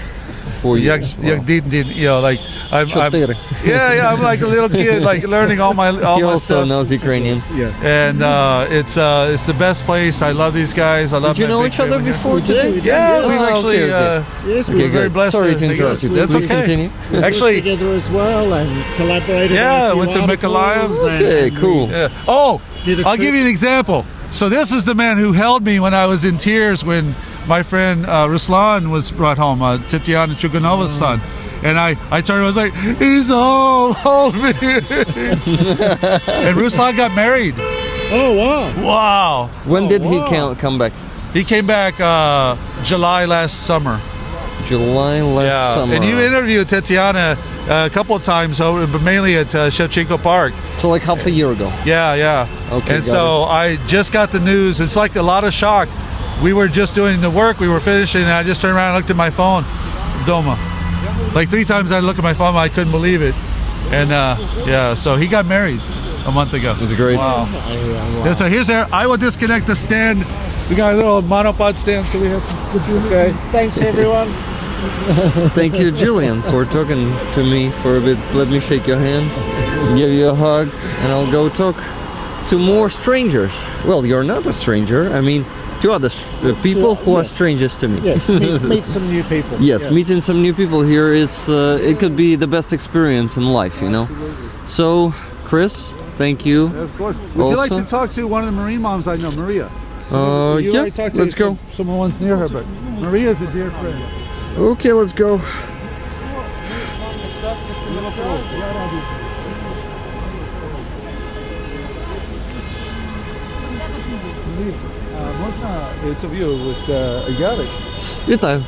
4 years. You know, like I'm like a little kid, like learning all my He also stuff. knows Ukrainian. And it's the best place. I love these guys. I love. Did you know each other before today? Yeah, we've actually. yes, we're very blessed. Sorry to interrupt you. That's Please okay. continue. Actually, together as well and collaborated. Yeah, on a went few to Mykolaiv. articles Okay, cool. Yeah. Oh, Did a I'll trip- give you an example. So this is the man who held me when I was in tears when my friend Ruslan was brought home, Tatiana Chuganova's son. And I turned, I was like, he's home, hold me. And Ruslan got married. Oh, wow. Wow. When did he wow. come back? He came back July last summer. July last summer. And you interviewed Tatiana a couple of times, but mainly at Shevchenko Park. So like half a year ago. Yeah. Okay, And so I just got the news. It's like a lot of shock. We were just doing the work. We were finishing, and I just turned around and looked at my phone. Doma. Like 3 times I looked at my phone, I couldn't believe it. And so he got married a month ago. That's great. Wow. Yeah, so here's there. I will disconnect the stand. We got a little monopod stand, so we have to. Okay. Thanks, everyone. Thank you, Jillian, for talking to me for a bit. Let me shake your hand, give you a hug, and I'll go talk to more strangers. Well, you're not a stranger. I mean, to others, people who are strangers to me. Yes, meet some new people. Yes, meeting some new people here is, it could be the best experience in life, you know. So, Chris, thank you. Of course. Would you like to talk to one of the Marine moms I know, Maria? Yeah, let's go. Someone once near her, but Maria's a dear friend. Okay, let's go. Можна інтерв'ю with Ярик? Вітаю.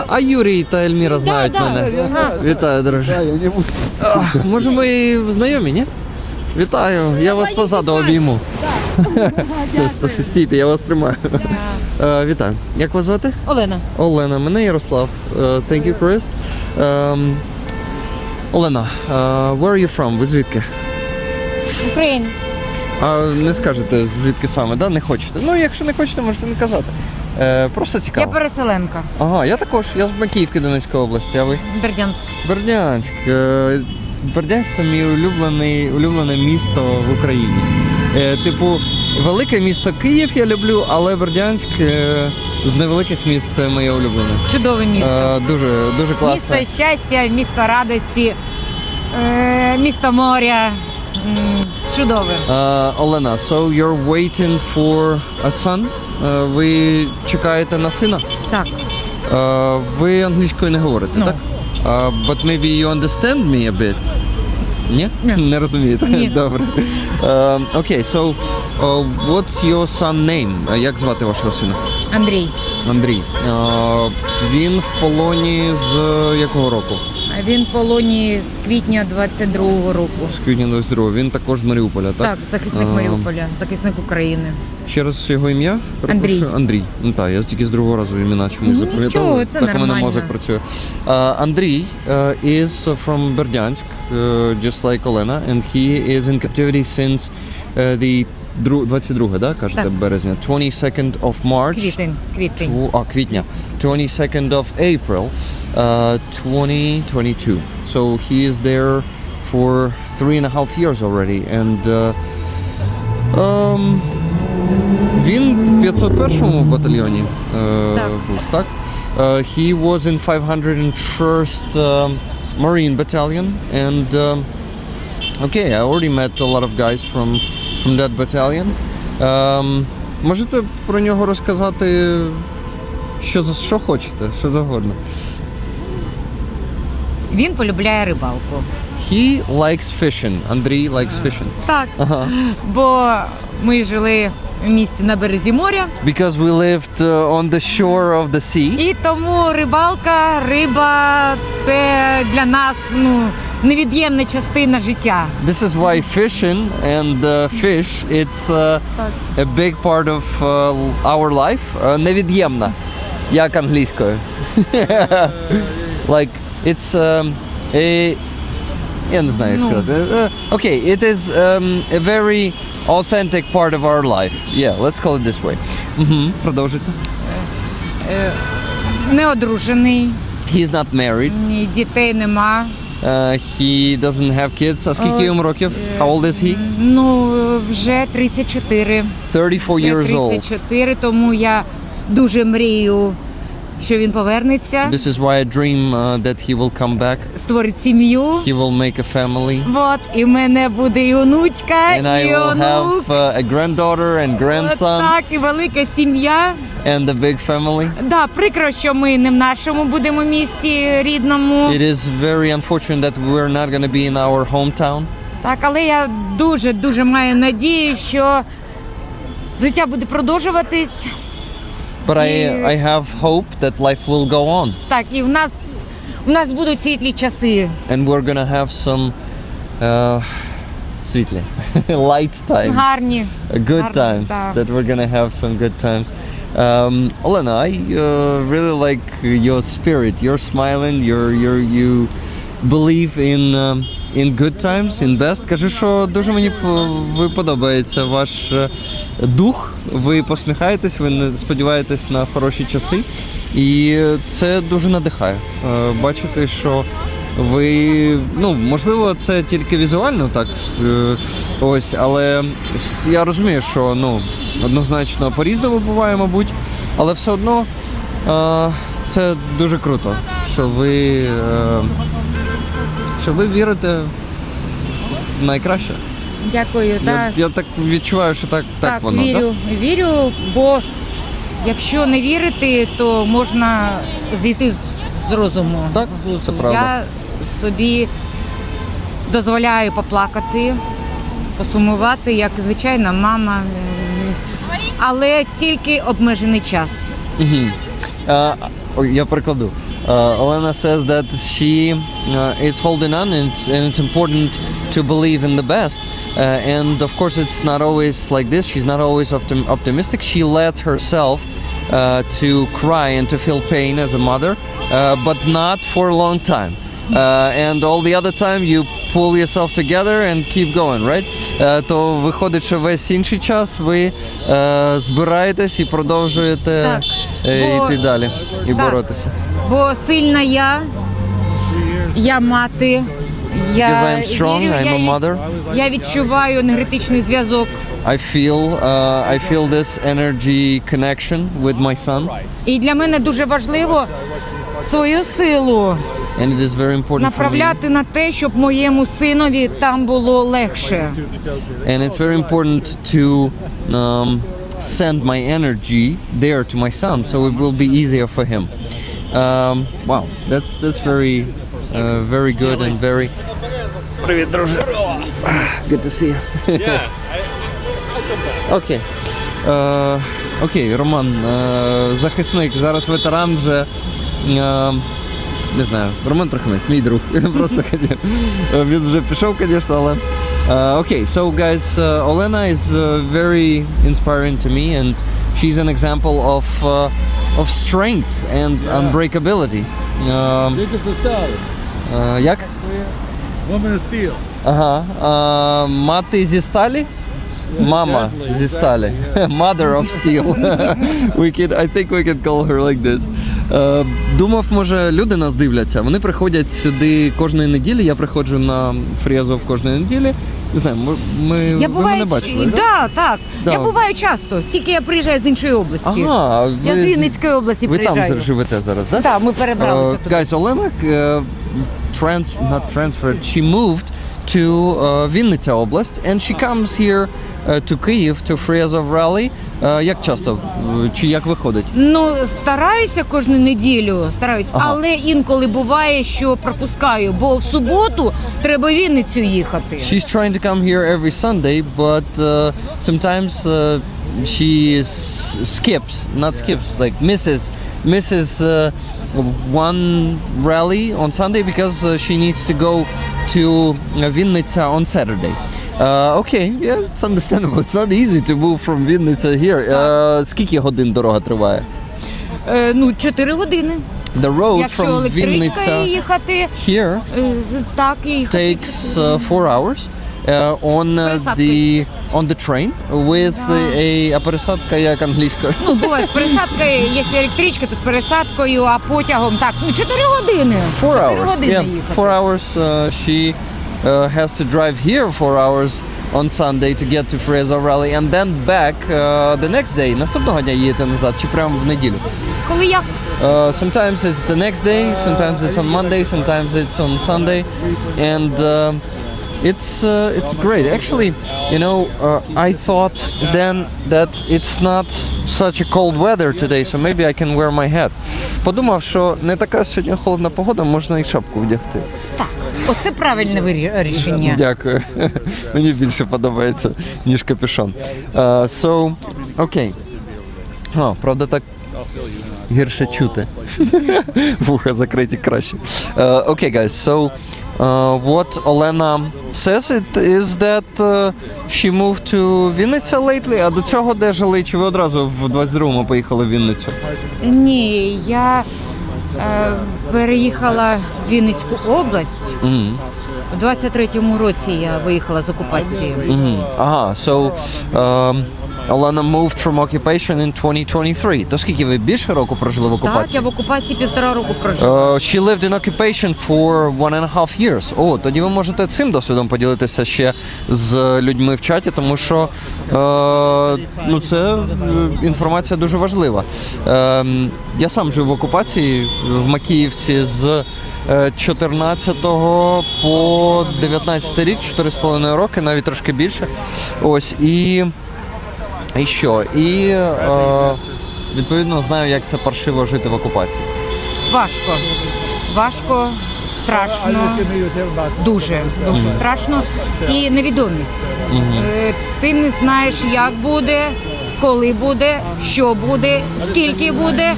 А Юрій та Ельміра знають мене. Вітаю, друже. Може ми і знайомі, ні? Вітаю, я вас позаду обійму. Стійте, я вас тримаю. Вітаю. Як вас звати? Олена. Олена, мене Ярослав. Thank you, Chris. Олена, where are you from? Ви звідки? Україна. А не скажете, звідки саме, да? Не хочете? Ну, якщо не хочете, можете не казати. Просто цікаво. Я переселенка. Ага, я також. Я з Макіївки Донецької області, а ви? Бердянськ. Бердянськ. Бердянськ – це мій улюблене місто в Україні. Велике місто Київ я люблю, але Бердянськ з невеликих міст це моє улюблене. Чудове місто. Дуже класно. Місто щастя, місто радості, місто моря. Чудове. Олена, so you're waiting for a son? Ви чекаєте на сина? Так. Ви англійською не говорите, No. так? But maybe you understand me a bit? Ні? Не розумієте? Ні. Добре. Окей, so what's your son name? Як звати вашого сина? Андрій. Андрій. Він в полоні з якого року? Він в полоні з квітня 22-го року. З квітня 22-го. Він також з Маріуполя, так? Так, захисник Маріуполя, захисник України. Ще раз його ім'я? Андрій. Андрій. Ну так, я тільки з другого разу імена чомусь запам'ятав. Нічого, це так у мене нормально. мозок працює. Андрій is from Бердянськ, just like Олена, and he is in captivity since the 22, да, кажете, Так. березня. 22nd of March. Квітень. Квітня. 22nd of April, 2022. So he is there for 3.5 years already. And він в 501-му батальйоні Так. був, так? He was in 501st Marine Battalion, and okay, I already met a lot of guys from that battalion. Можете про нього розказати, що хочете, що завгодно. Він полюбляє рибалку. He likes fishing. Андрій likes fishing. Так. Бо ми жили в місті на березі моря. Because we lived on the shore of the sea. І тому рибалка, риба – це для нас невід'ємна частина життя. This is why fishing and fish, it's a big part of our life. Невід'ємна, як англійською. Like, it's я не знаю, як сказати. Okay, it is a very authentic part of our life. Yeah, let's call it this way. Продовжуйте. Неодружений, He's not married. ні дітей нема. He doesn't have kids. А скільки йому років? How old is he? Вже 34. 34 years old. 34, тому я дуже мрію, що він повернеться, This is why I dream that he will come back. створить сім'ю. He will make a family. Вот, і в мене буде і онучка, And I і will онук. have a granddaughter and От grandson так, і велика сім'я. and a big family. Да, прикро, що ми не в нашому будемо місті рідному. It is very unfortunate that we're not going to be in our hometown. Так, але я дуже маю надію, що життя буде продовжуватись. But I have hope that life will go on. Так, і в нас будуть світлі часи. And we're going to have some світлі, light times. Гарні. Good Гарні, times. так. That we're going to have some good times. Olena, I really like your spirit. You're smiling. You believe in good times, in best. Кажу, що дуже мені подобається ваш дух. Ви посміхаєтесь, ви не сподіваєтесь на хороші часи. І це дуже надихає. Бачите, що ви, можливо, це тільки візуально так, ось, але я розумію, що, однозначно по-різному буває, мабуть, але все одно це дуже круто, що ви вірите в найкраще. Дякую. Я так відчуваю, що так воно. Вірю, бо якщо не вірити, то можна зійти з розуму. Так, це правда. Я собі дозволяю поплакати, посумувати, як звичайна мама, але тільки обмежений час. Я прикладу. Olena says that she is holding on, and it's important to believe in the best. And of course, it's not always like this. She's not always optimistic. She lets herself to cry and to feel pain as a mother, but not for a long time. And all the other time you pull yourself together and keep going, right? То виходить, що весь інший час ви збираєтесь і продовжуєте йти далі і боротися. Бо сильна я мати, Because I'm strong, I'm a mother. Я відчуваю енергетичний зв'язок I feel this energy connection with my son, І для мене дуже важливо свою силу and it is very important for me. направляти на те, щоб моєму синові там було легше. And it's very important to send my energy there to my son, so it will be easier for him. Wow, that's very very good and very. Привіт, друже. Good to see you. Окей. Окей, Роман, захисник, зараз ветеран вже. Не знаю, Роман Трохимець, мій друг. Просто хотів. Він вже пішов, звісно, але. Okay, so guys, Olena is very inspiring to me, and she's an example of strength and unbreakability. Як? Woman of steel. Ага. Мати зі сталі? Мама зі сталі. Mother of steel. I think we can call her like this. Думав, може, люди нас дивляться. Вони приходять сюди кожної неділі. Я приходжу на Free Azov кожної неділі. Не знаю, ви мене бачили, да? Так. Да. Я буваю часто, тільки я приїжджаю з іншої області. Ага, Я з Вінницької області ви приїжджаю. там живете зараз, так? Так, ми перебралися туди. Guys, Olena not transferred, she moved to Вінниця область, and she comes here to Kiev, to Free Azov rally. Як часто? Чи як виходить? Ну, стараюся кожну неділю, але інколи буває, що пропускаю, бо в суботу треба в Вінницю їхати. She's trying to come here every Sunday, but sometimes she misses one rally on Sunday because she needs to go to Vinnytsia on Saturday. Okay, yeah, it's understandable. It's not easy to move from Vinnytsia here. Скільки годин дорога триває? 4 години. The road Якщо from електричкою Vinnytsia їхати, here так і їхати. takes 4 hours on the train with a пересадка як англійською. Ну, буває з пересадкою, якщо електричка, то з пересадкою, а потягом, так, 4 години. 4 hours. години Yeah, їхати. 4 hours. She has to drive here 4 hours on Sunday to get to Free Azov rally and then back the next day. Наступного дня їдете назад чи прямо в неділю? Коли я Sometimes it's the next day, sometimes it's on Monday, sometimes it's on Sunday, and it's great. Actually, you know, I thought then that it's not such a cold weather today, so maybe I can wear my hat. Подумав, що не така сьогодні холодна погода, можна і шапку вдягти. так, оце правильне рішення. Дякую. Мені більше подобається, ніж капюшон. So, окей. Правда, так гірше чути. Вуха закриті краще. Okay, guys, so what Olena says it is that she moved to Вінниця lately, а до цього де жили? Чи ви одразу в 22-му поїхали в Вінницю? Ні, я переїхала в Вінницьку область. У 23-му році я виїхала з окупації. Ага, so Olena moved from occupation in 2023. То скільки ви більше року прожили в окупації? Так, я в окупації 1,5 року прожила. She lived in occupation for 1.5 years. О, тоді ви можете цим досвідом поділитися ще з людьми в чаті, тому що це інформація дуже важлива. Я сам жив в окупації в Макіївці з 14 по 19 рік, 4,5 роки, навіть трошки більше. Ось, і що? І відповідно знаю, як це паршиво жити в окупації. Важко, страшно, дуже страшно. І невідомість. Ти не знаєш, як буде, коли буде, що буде, скільки буде.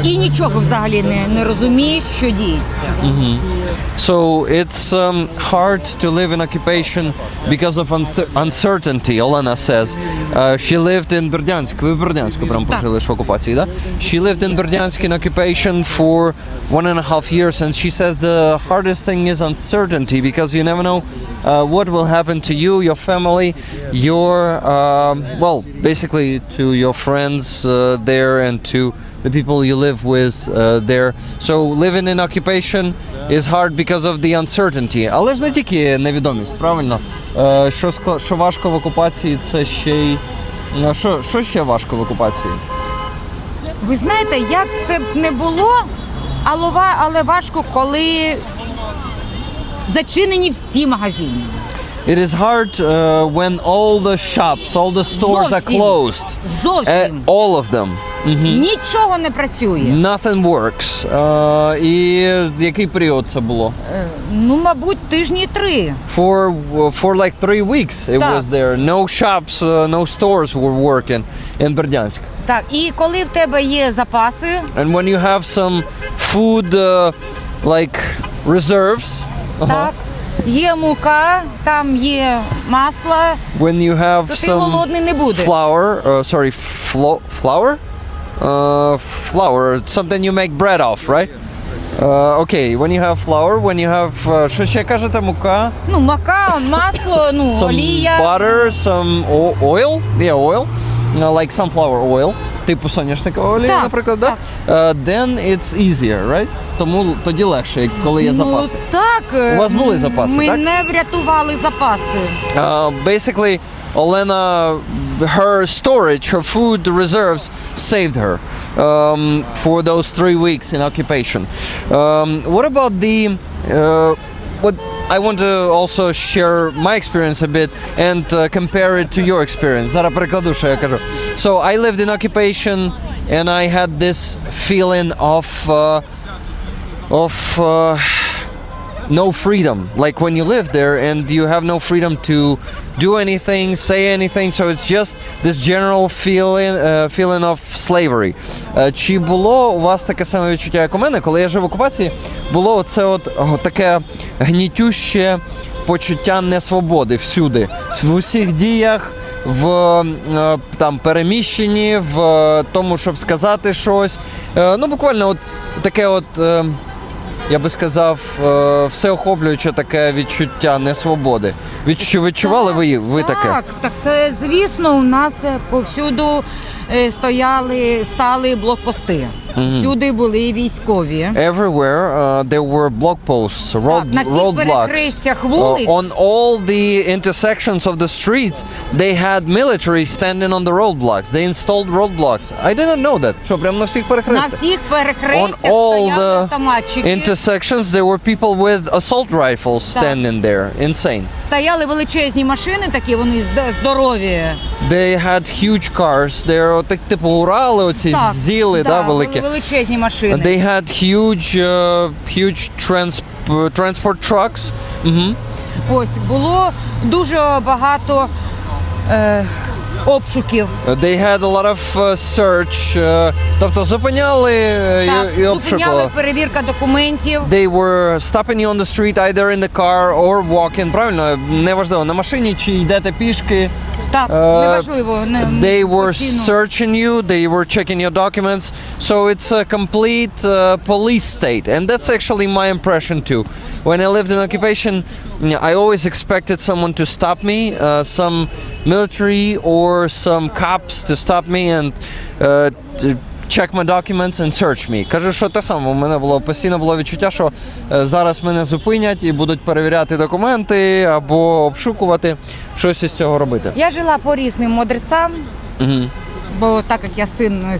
І нічого взагалі не розумієш, що діється. So it's hard to live in occupation because of uncertainty, Olena says. She lived in Бердянськ. Ви в Бердянську прям пожили в окупації, да? She lived in Бердянськ in occupation for 1.5 years, and she says the hardest thing is uncertainty because you never know what will happen to you, your family, your, basically to your friends there and to the people you live with there. So living in occupation is hard because of the uncertainty. Але ж не тільки невідомість, правильно? Що важко в окупації, це ще й... Що ще важко в окупації? Ви знаєте, як це б не було, але важко, коли зачинені всі магазини. It is hard when all the shops, all the stores are closed. Зовсім. All of them. Нічого не працює. Nothing works. І який період це було? Ну, мабуть, тижні 3. For like 3 weeks it Так. was there. No shops, no stores were working in Бердянськ. Так, і коли в тебе є запаси, And when you have some food like reserves, так, є мука, там є масло, when you have то ти some голодний не будеш. flour, flour? Flour, something you make bread off, right? Okay, when you have flour, when you have, що ще кажете, мука? Ну, мука, масло, ну, Some олія. butter, some oil, oil, like sunflower oil, типу соняшникова олія, Так, наприклад, да? Then it's easier, right? Тому тоді легше, коли є запаси. Ну, так. У вас були запаси, так? Мене врятували запаси. Basically, Olena, her storage, her food reserves saved her for those 3 weeks in occupation. What about what I want to also share my experience a bit and compare it to your experience. Зараз перекладу, що я кажу. So I lived in occupation and I had this feeling of no freedom, like when you live there and you have no freedom to do anything, say anything, so it's just this general feeling of slavery. Чи було у вас таке саме відчуття, як у мене, коли я жив в окупації, було це таке гнітюще почуття несвободи всюди, в усіх діях, в там переміщенні, в тому, щоб сказати щось, ну буквально таке я би сказав, всеохоплююче таке відчуття несвободи. Відчували ви таке? Так, це, звісно, у нас повсюду стали блокпости. Всюди були військові. Everywhere there were block posts, на всіх roadblocks. перехрестях вулиць. On all the intersections of the streets, they had military standing on the roadblocks. They installed roadblocks. I didn't know that. Що, прямо на всіх На перехрестях? всіх перехрестях On all стояли the автоматчики. intersections, there were people with assault rifles standing there. Insane. Стояли величезні машини такі, вони здорові. They had huge cars. They're типу Урали, оці зіли, да, великі. Величезні машини. They had huge transport trucks. Ось, було дуже багато обшуків. They had a lot of search. Тобто зупиняли і обшукували. Зупиняли, перевірка документів. They were stopping you on the street either in the car or walking. Правильно? Неважливо, на машині чи йдете пішки. Так, неважливо. They were searching you, they were checking your documents. So it's a complete police state. And that's actually my impression too. When I lived in occupation, I always expected someone to stop me, some military or some cops to stop me and to check my documents and search me. Кажу, що те саме, у мене постійно було відчуття, що зараз мене зупинять і будуть перевіряти документи або обшукувати, щось із цього робити. Я жила по різним адресам, бо так як я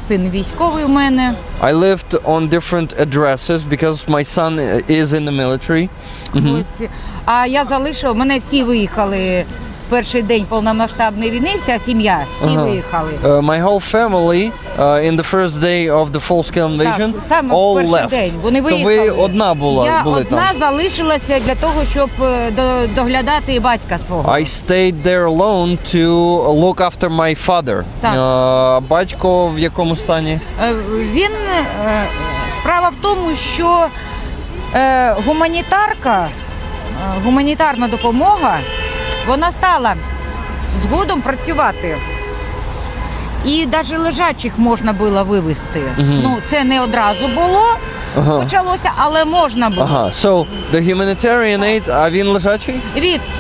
син військовий у мене. I lived on different addresses because my son is in the military. Ось. А я залишила, мене всі виїхали. Перший день повномасштабної війни, вся сім'я, всі виїхали. My whole family in the first day of the full-scale invasion all left. День. Вони виїхали. То ви одна були Я там? одна залишилася для того, щоб доглядати батька свого. I stayed there alone to look after my father. Батько в якому стані? Він, справа в тому, що гуманітарна допомога, вона стала згодом працювати. І навіть лежачих можна було вивезти. Ну, це не одразу було, почалося, але можна було. So, the humanitarian aid, а він лежачий?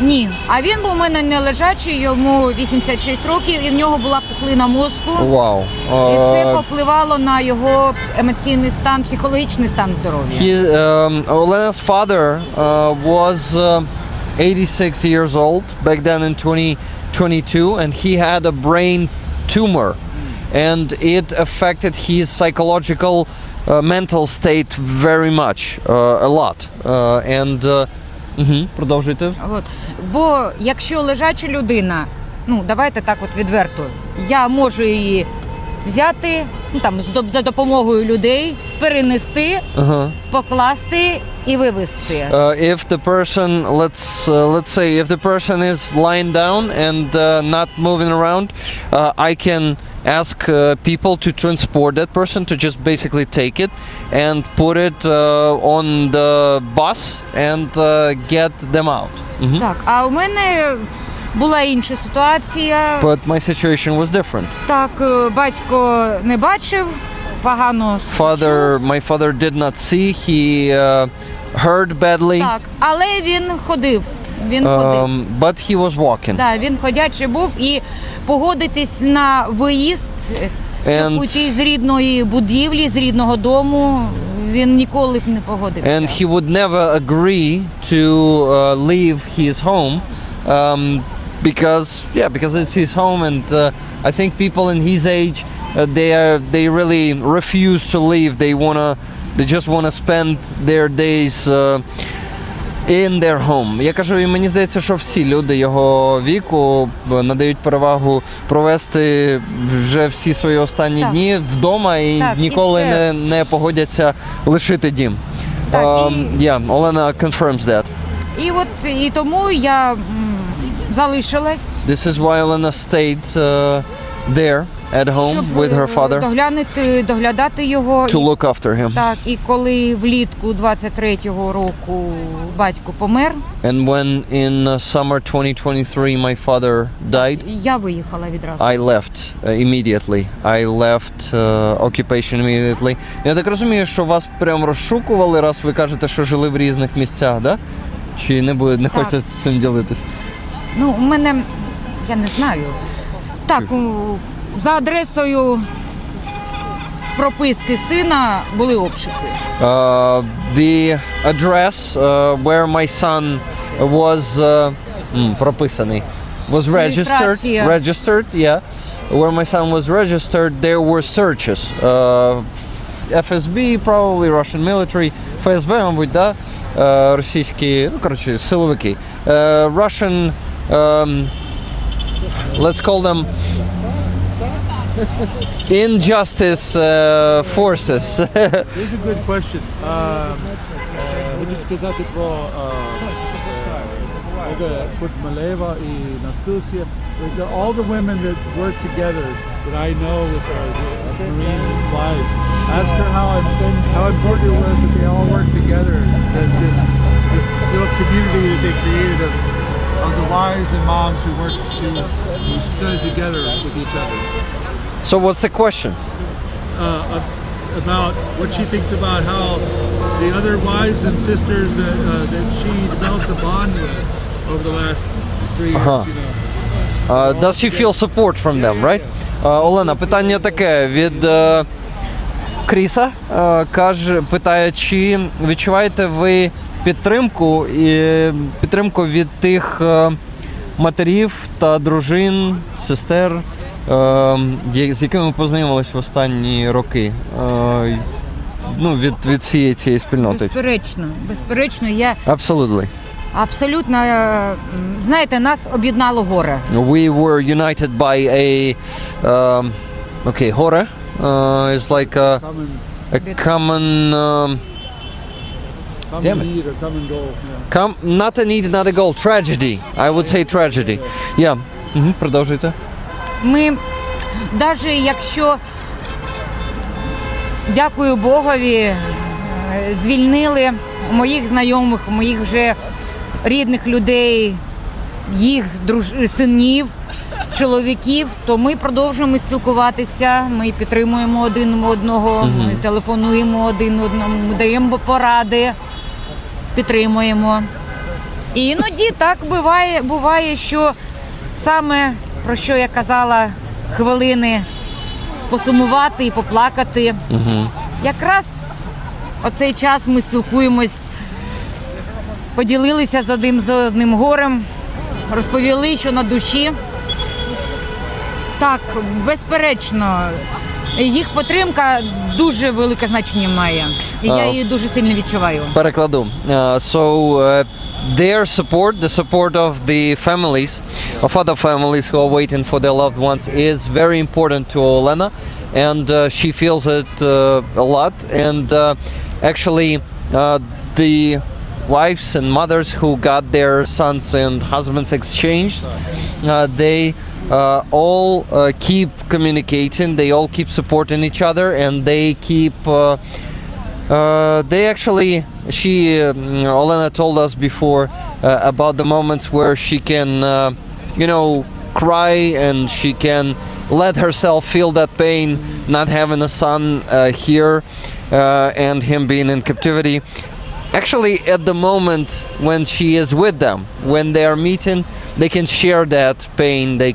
Ні. А він був у мене не лежачий, йому 86 років, і в нього була пухлина мозку. Вау. І це попливало на його емоційний стан, психологічний стан здоров'я. Olena's father was 86 years old back then in 2022, and he had a brain tumor, and it affected his psychological mental state very much, a lot. Продовжуйте. Бо якщо лежача людина, давайте так от відверто, я можу її взяти, за допомогою людей, перенести, покласти і вивезти. If the person, let's say, if the person is lying down and not moving around, I can ask people to transport that person, to just basically take it and put it on the bus and get them out. Так, а у мене була інша ситуація. But my situation was different. Так, батько не бачив, погано My father did not see, he heard badly. Так, але він ходив. But he was walking. Так, він ходячий був, і погодитись на виїзд, щоб уйти з рідної будівлі, з рідного дому, він ніколи б не погодився. And he would never agree to leave his home. Because it's his home, and I think people in his age they really refuse to leave. They just wanna spend their days in their home. Я кажу, і мені здається, що всі люди його віку надають перевагу провести вже всі свої останні дні вдома і ніколи не погодяться лишити дім. Олена confirms that. І тому я залишилась. This is why Olena stayed there at home with her father. Доглядати його. To look after him. Так, і коли влітку 23-го року батько помер. And when in summer 2023 my father died. Я виїхала відразу. I left immediately. I left occupation immediately. Я так розумію, що вас прям розшукували, раз ви кажете, що жили в різних місцях, да? Чи не хочеться цим ділитись? У мене, я не знаю. Так, за адресою прописки сина були обшуки. The address where my son was прописаний, was registered, yeah. Where my son was registered, there were searches. FSB, probably Russian military, ФСБ, мабуть, да? Російські, силовики. Russian, let's call them injustice forces. Here's a good question. Хочу сказати про Малева і Настусія. All the women that work together that I know with Marine wives, ask her how important it was that they all work together, that this little community that they created of the wives and moms who stood together with each other. So what's the question? About what she thinks about how the other wives and sisters that she developed a bond with over the last 3 years, you know. Does she feel support from them, right? Олена, питання таке від Кріса. Питає, чи відчуваєте ви підтримку від тих матерів та дружин, сестер, з якими ви познайомились в останні роки, від цієї спільноти? Безперечно, я... Абсолютно, знаєте, нас об'єднало горе. We were united by горе is like a common need or common goal. Not a need, not a goal. Tragedy. I would say tragedy. Yeah. Продовжуйте. Ми, навіть якщо, дякую Богові, звільнили моїх знайомих, моїх вже рідних людей, їх синів, чоловіків, то ми продовжуємо спілкуватися, ми підтримуємо один одного, ми телефонуємо один одному, даємо поради, підтримуємо. І іноді так буває, що саме, про що я казала, хвилини посумувати і поплакати. Якраз оцей час ми спілкуємось, поділилися з одним горем, розповіли, що на душі. Так, безперечно, їх підтримка дуже велике значення має. І я її дуже сильно відчуваю. Перекладу. Their support, the support of the families, of other families who are waiting for their loved ones, is very important to Olena, and she feels it a lot. And actually, the wives and mothers who got their sons and husbands exchanged, they all keep communicating, they all keep supporting each other, and they keep they actually, Olena told us before about the moments where she can, cry, and she can let herself feel that pain, not having a son here, and him being in captivity. Actually, at the moment when she is with them, when they are meeting, they can share that pain, they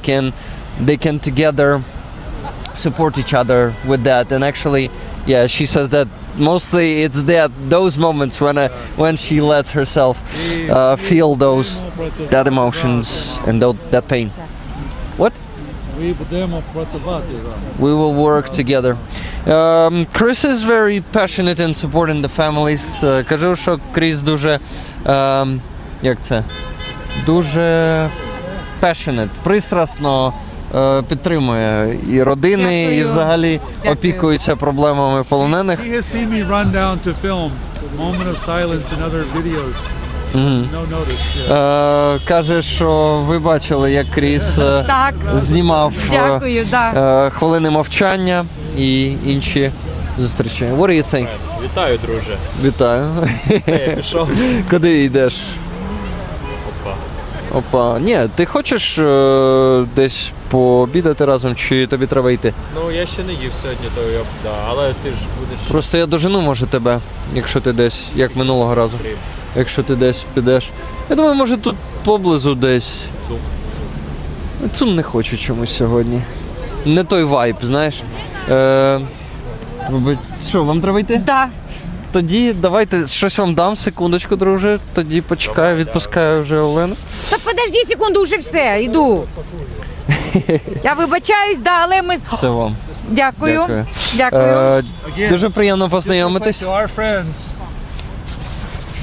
can together support each other with that. And actually, yeah, she says that mostly it's those moments when she lets herself feel that emotions and that pain. What? We will work together. Chris is very passionate in supporting the families. Кажу, що Кріс дуже, дуже passionate, пристрасно підтримує і родини, і взагалі опікується проблемами полонених. He has seen me run down to film a moment of silence in other videos. No notice. Yeah. Каже, що ви бачили, як Кріс знімав хвилини мовчання і інші зустрічі. What do you think? Вітаю, друже. Вітаю. Все, я пішов. Куди йдеш? Опа. Ні, ти хочеш десь пообідати разом, чи тобі треба йти? Ну, я ще не їв сьогодні, то але ти ж будеш... Просто я дожену, може, тебе, якщо ти десь, як минулого разу. Якщо ти десь підеш. Я думаю, може тут поблизу десь. Цум. Цум не хочу чомусь сьогодні. Не той вайб, знаєш. Що, вам треба йти? Так. Тоді давайте щось вам дам, секундочку, друже. Тоді почекаю, відпускаю вже Олену. Та подожди секунду, вже все, йду. Я вибачаюсь, але ми... Це вам. Дякую. Дякую. Дуже приємно познайомитись.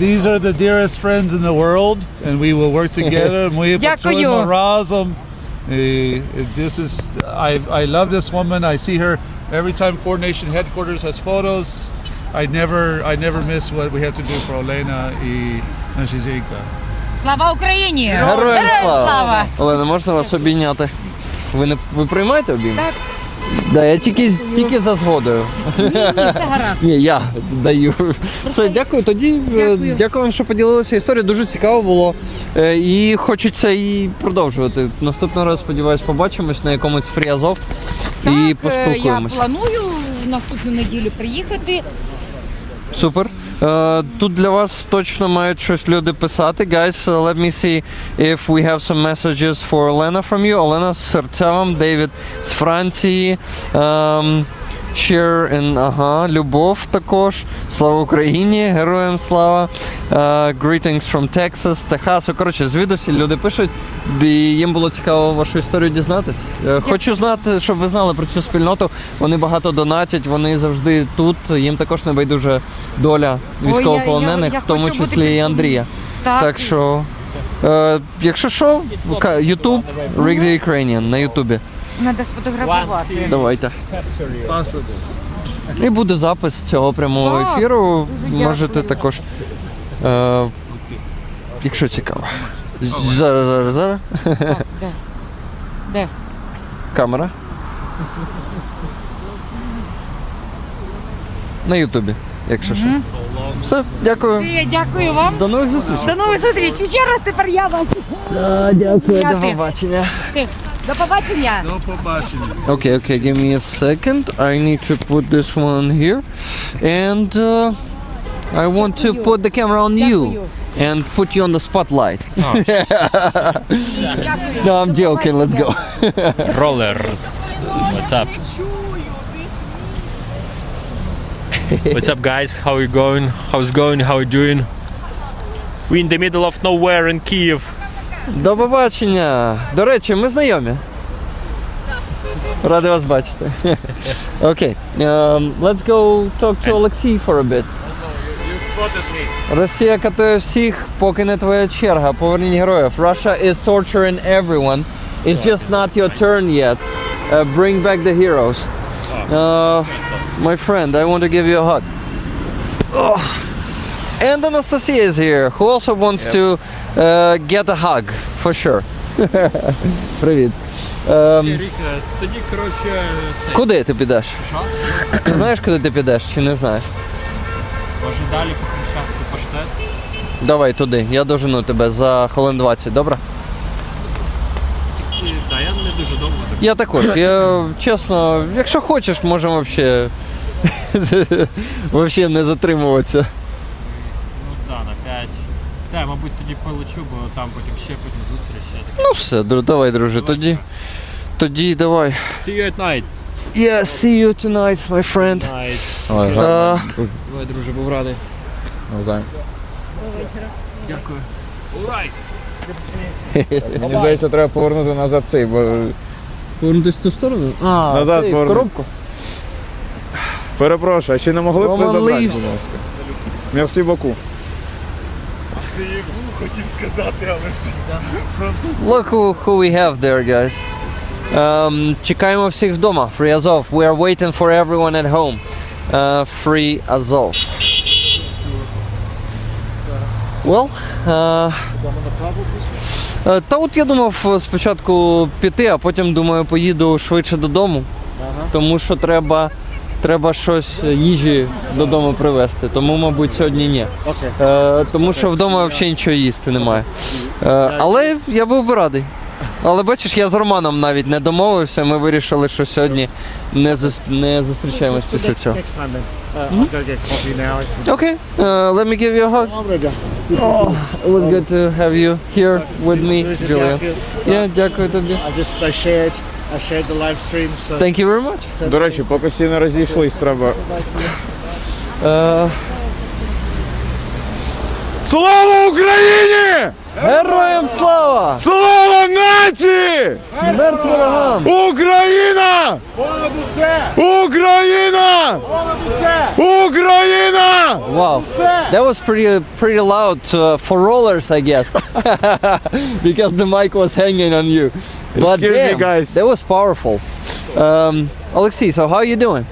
These are the dearest friends in the world, and we will work together. Дякую. This is I love this woman. I see her every time Coordination Headquarters has photos. I never miss what we have to do for Olena і наші жінка. Слава Україні! Героям слава! Олена, можна вас обійняти? Ви приймаєте обійм? Так. Да, я тільки за згодою. Ні, це гаразд. Ні, я даю. Все, дякую. Тоді дякую вам, що поділилися історією. Дуже цікаво було. І хочеться і продовжувати. Наступного разу, сподіваюся, побачимось на якомусь фрі Азов і поспілкуємось. Я планую наступну неділю приїхати. Супер. Тут для вас точно мають щось люди писати. Guys, let me see if we have some messages for Olena from you. Олена з серця вам, Дейвід з Франції. Share and любов також. Слава Україні, героям слава. Greetings from Texas, Техасу. Коротше, звідусі люди пишуть, і їм було цікаво вашу історію дізнатись. Хочу знати, щоб ви знали про цю спільноту. Вони багато донатять, вони завжди тут. Їм також не байдуже доля військовополонених, в тому числі і Андрія. Так що, якщо що, YouTube, Rick the Ukrainian на Ютубі. Треба сфотографувати. Давайте. І буде запис цього прямого ефіру. Можете також, якщо цікаво. Зараз. Де? Камера. На Ютубі, якщо що. Все, дякую. Дякую вам. До нових зустрічей. До нових зустрічей. Ще раз тепер я вам. Дякую. До побачення. До побачення. До побачення. Okay, give me a second. I need to put this one here. And I want to put the camera on you and put you on the spotlight. No, I'm joking. Let's go. Rollers. What's up? What's up, guys? How you going? How's going? How you doing? We in the middle of nowhere in Kiev. До побачення. До речі, ми знайомі. Радий вас бачити. Окей. Let's go talk to Олексій for a bit. Росія катує всіх, поки не твоя черга. Поверніть героїв. Russia is torturing everyone. It's just not your turn yet. Bring back the heroes. My friend, I want to give you a hug. Oh. And Anastasia is here, who also wants to get a hug, for sure. Привіт. Тоді, коротше, Куди ти підеш? Ти знаєш, куди ти підеш, чи не знаєш? може далі по Хрещатику паштет? Давай туди, я дожену тебе за хвилин 20, добре? Так, я не дуже довго. Я також, я чесно, якщо хочеш, можемо взагалі не затримуватися. Ну так, на 5. Так, мабуть, тоді полечу, бо там потім зустріч. Ну все, давай, друже, тоді давай. See you at night. Yeah, see you tonight, my friend. Давай, друже, був радий. Дякую. Alright. Мені здається, треба повернути назад цей, бо Повернутися в ту сторону? Назад цей, повернути. коробку? перепрошую, а чи не могли б ви Roman забрати, leaves. будь ласка? Мерсі боку. Look who we have there, guys. Чекаємо всіх вдома. Free Azov. We are waiting for everyone at home. Free Azov. Well, та от я думав спочатку піти, а потім думаю, поїду швидше додому. Тому що треба щось їжі додому привезти. Тому, мабуть, сьогодні ні. Тому що вдома взагалі нічого їсти немає. Але я був би радий. Але бачиш, я з Романом навіть не домовився, ми вирішили, що сьогодні не зустрічаємось після цього. Okay, let me give you a hug. It was good to have you here with me, Julian. Yeah, дякую тобі. I shared the live stream. So Thank you very much. До речі, поки всі не розійшлись, треба... Слава Україні! Героям слава! Слава нації! Смерть ворогам! Україна! Понад усе! Україна! Понад усе! Wow, Україна! that was pretty loud for rollers, I guess, because the mic was hanging on you. But Excuse me, damn, guys. that was powerful. Alexei, so how are you doing?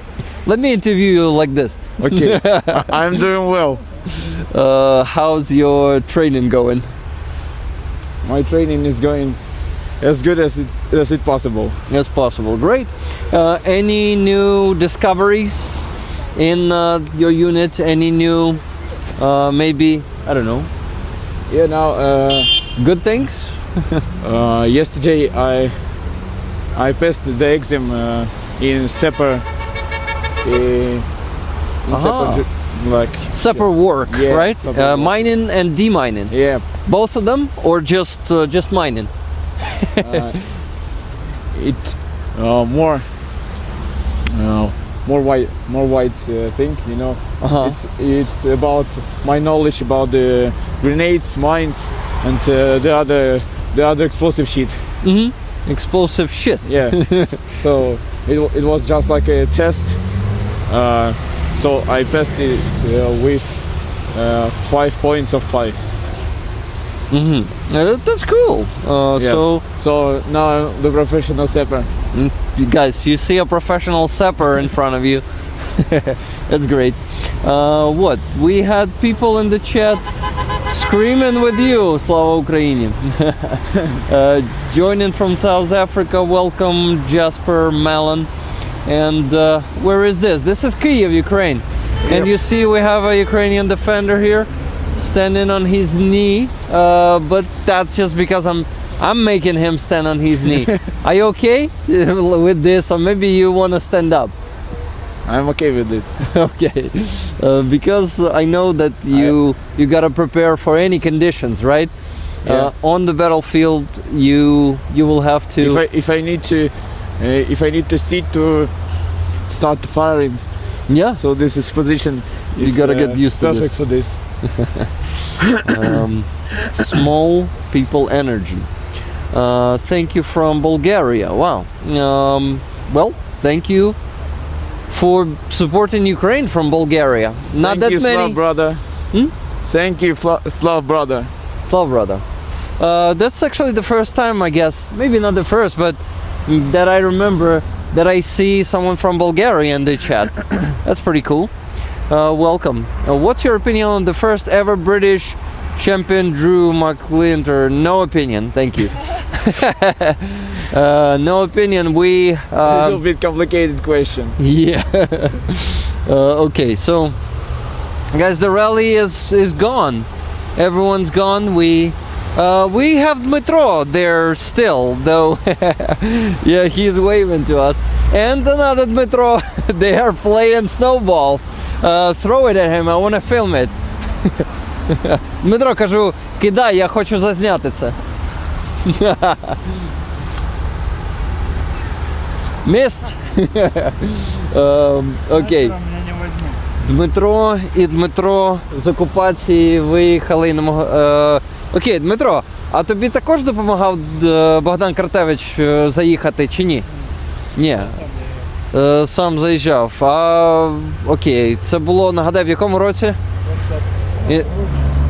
Let me interview you like this. Okay, I'm doing well. How's your training going? My training is going as good as it possible. As possible. Great. Any new discoveries in your unit? Any new, maybe, I don't know, You know, good things? yesterday I passed the exam in Separ. Like Separate work, Yeah, right? separate work. Mining and demining. yeah, Both of them, or just mining? it more wide thing, you know. It's about my knowledge about the grenades, mines, and the other explosive shit. Explosive shit. Yeah. So it was just like a test. So I passed it with 5 points of 5. That's cool. Yeah. So now I'm the professional sapper. You guys, you see a professional sapper in front of you. That's great. What? We had people in the chat screaming with you, Slava Ukraini. Joining from South Africa, welcome Jasper Malin. And where is this? This is Kiev, Ukraine. And you see we have a Ukrainian defender here standing on his knee, but that's just because I'm making him stand on his knee. Are you okay with this, or maybe you want to stand up? I'm okay with it. Okay, because I know that you gotta prepare for any conditions, right? Yeah. On the battlefield, you will have to. If I need to sit to start firing, Yeah, so this is position. You gotta get used to perfect for this. small people energy. Thank you from Bulgaria. Wow. Well, thank you for supporting Ukraine from Bulgaria. Not Thank that you, many. Slav brother. Thank you, Slav brother. Slav brother. That's actually the first time, I guess, maybe not the first, but that I remember that I see someone from Bulgaria in the chat. That's pretty cool. Welcome. What's your opinion on the first ever British champion, Drew McClintock? No opinion, thank you. No opinion. We A little bit complicated question. yeah. Okay, so guys, the rally is gone. Everyone's gone. We have Dmitro there still, though. Yeah, he's waving to us. And another Dmitro. They are playing snowballs. Throw it at him. I want to film it. Дмитро, кажу, кидай, я хочу зазняти це. Міст. Окей. Дмитро і Дмитро з окупації виїхали і не могли. Окей, Дмитро, а тобі також допомагав Богдан Картевич заїхати чи ні? Ні. Сам заїжджав. Окей, це було, нагадай, в якому році?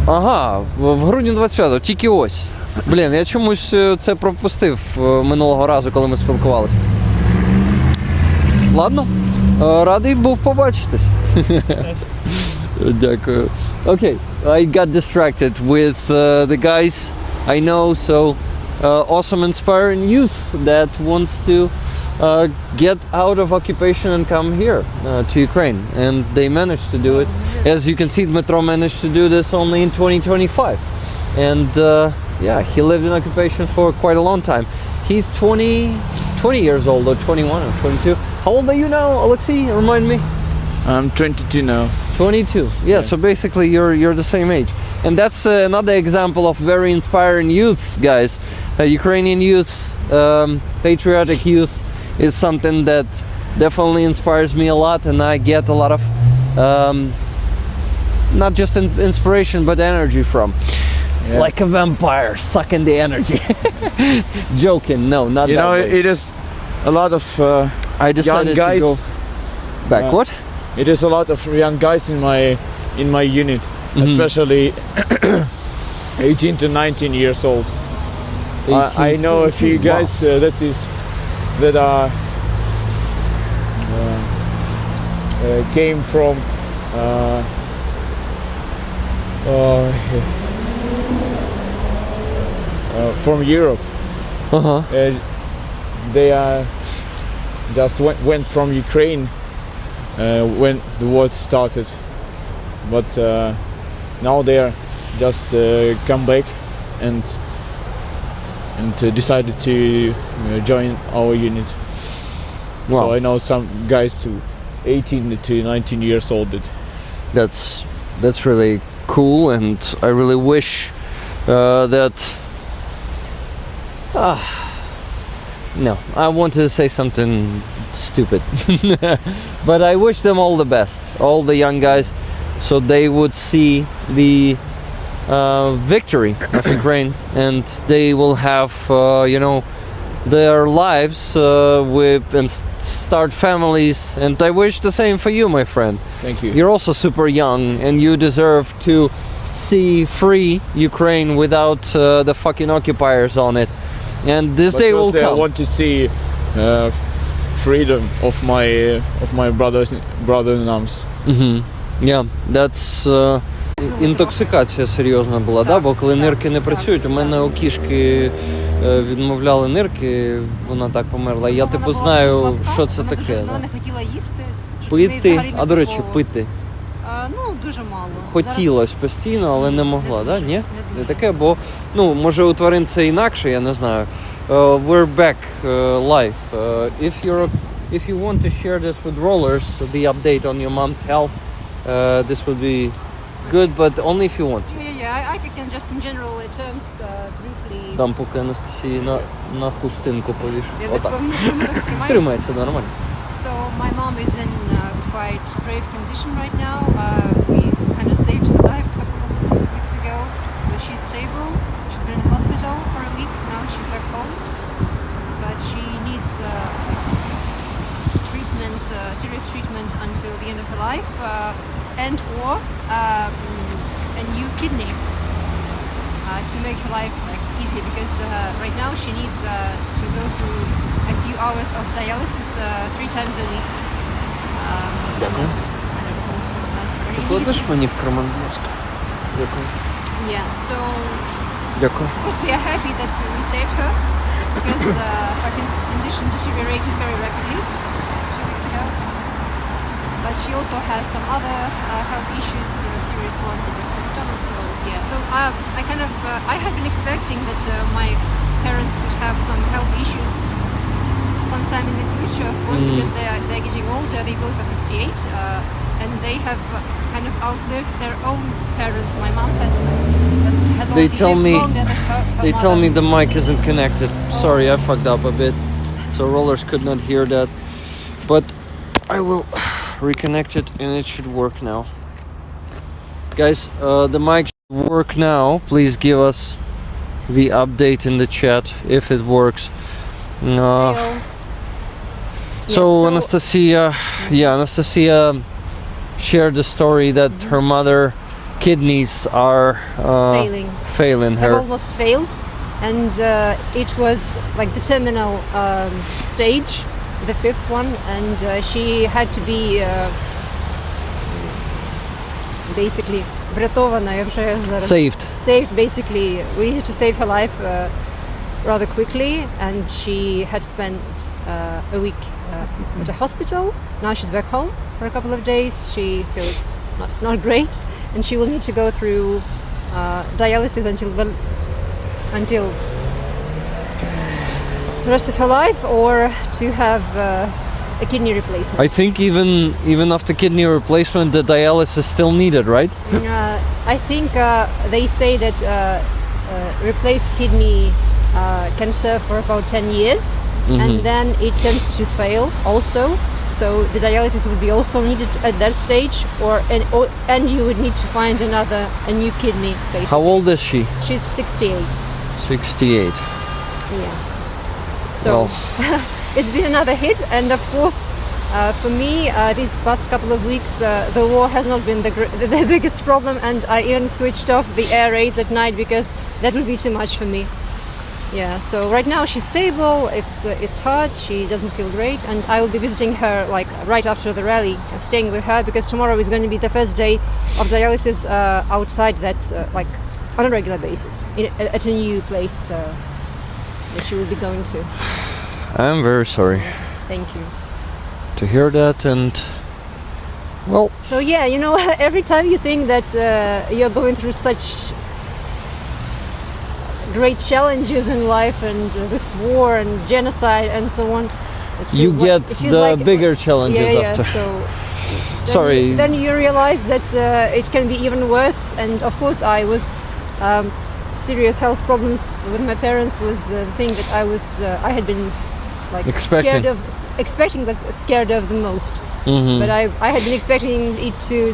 Ага, в грудні 25-го, тільки ось. Блін, я чомусь це пропустив минулого разу, коли ми спілкувалися. Ладно, радий був побачитись. Дякую. Okay, I got distracted with the guys I know, so awesome inspiring youth that wants to get out of occupation and come here to Ukraine, and they managed to do it. As you can see, Dmitro managed to do this only in 2025, and yeah, he lived in occupation for quite a long time. He's 20 years old, or 21 or 22. How old are you now, Alexei? Remind me. I'm 22 now. 22. Yeah, so basically you're the same age. And that's another example of very inspiring youths, guys. Ukrainian youth, patriotic youth is something that definitely inspires me a lot, and I get a lot of not just inspiration but energy from. Yeah. Like a vampire sucking the energy. Joking, no, not You that know, way. it is a lot of I decided young guys. to go back. What? It is a lot of young guys in my unit, especially 18 to 19 years old. I know a few guys that are came from Europe. Uh-huh. They just went from Ukraine when the war started, but now they are just come back and decided to join our unit. Wow. So I know some guys who 18 to 19 years old did. That's really cool, and I really wish that. No, I wanted to say something stupid, but I wish them all the best, all the young guys, so they would see the victory of Ukraine, and they will have, their lives and start families. And I wish the same for you, my friend. Thank you. You're also super young, and you deserve to see free Ukraine without the fucking occupiers on it. And this day will come. I want to see freedom of my brother in arms. Yeah, that's інтоксикація серйозна була, да? Бо коли нирки не працюють, у мене у кішки відмовляли нирки, вона так померла. Я типу знаю, що це таке. Вона не хотіла їсти. Пити, а до речі, пити. Ну, дуже мало. Хотілося постійно, але не могла, дуже, да? Ні? не Не дуже. таке, бо, ну, може у тварин це інакше, я не знаю. We're back live. If you want to share this with rollers, the update on your mom's health, this would be good, but only if you want. Yeah, I can just in general terms briefly. Дам поки Анастасії на хустинку повіш. Я не Отак. впевнена, що вона тримається. Втримається нормально. So my mom is in quite grave condition right now. We kind of saved her life a couple of weeks ago, so she's stable. She's been in hospital for a week. Now she's back home, but she needs treatment, serious treatment until the end of her life, and/or a new kidney to make her life like easy. Because right now she needs to go through a few hours of dialysis 3 times a week. And it's kind of also not very Покладеш easy. мені в карман, будь ласка? Дякую. Yeah, so Дякую. of course we are happy that we saved her because her condition deteriorated very rapidly 2 weeks ago. But she also has some other health issues, serious ones with her stomach. So yeah, so I kind of I had been expecting that my parents would have some health issues sometime in the future, of course, because they're getting older. They both are 68, and they have kind of outlived their own parents. My mom has They only tell lived me- longer than her They tell mother. me the mic isn't connected. Sorry, I fucked up a bit. So rollers could not hear that. But I will reconnect it and it should work now. Guys, the mic should work now. Please give us the update in the chat if it works. Hello. So Yeah, Anastasia shared the story that her mother kidneys are failing have her. almost failed, and it was like the terminal stage, the 5th one, and she had to be basically врятована, я вже зараз saved. Basically, we needed to save her life rather quickly, and she had spent a week at a hospital. Now she's back home for a couple of days. She feels not great, and she will need to go through dialysis until the rest of her life, or to have a kidney replacement. I think even after kidney replacement, the dialysis is still needed, right? I think they say that replaced kidney can serve for about 10 years, and then it tends to fail also. So the dialysis would be also needed at that stage, and you would need to find a new kidney. Basically. How old is she? She's 68. 68. Yeah. So Well. it's been another hit, and of course, for me, these past couple of weeks, the war has not been the biggest problem, and I even switched off the air raids at night because that would be too much for me. Yeah. So right now she's stable. It's hard. She doesn't feel great, and I will be visiting her like right after the rally, staying with her because tomorrow is going to be the first day of dialysis outside that like on a regular basis at a new place that she will be going to. I'm very sorry Thank you. to hear that, and well, So yeah, you know, every time you think that you're going through such great challenges in life and this war and genocide and so on, it you feels get it feels the like- bigger challenges yeah, after. So Sorry. Then you realize that it can be even worse, and of course I was serious health problems with my parents was the thing that I had been like expecting but scared of the most. But I had been expecting it to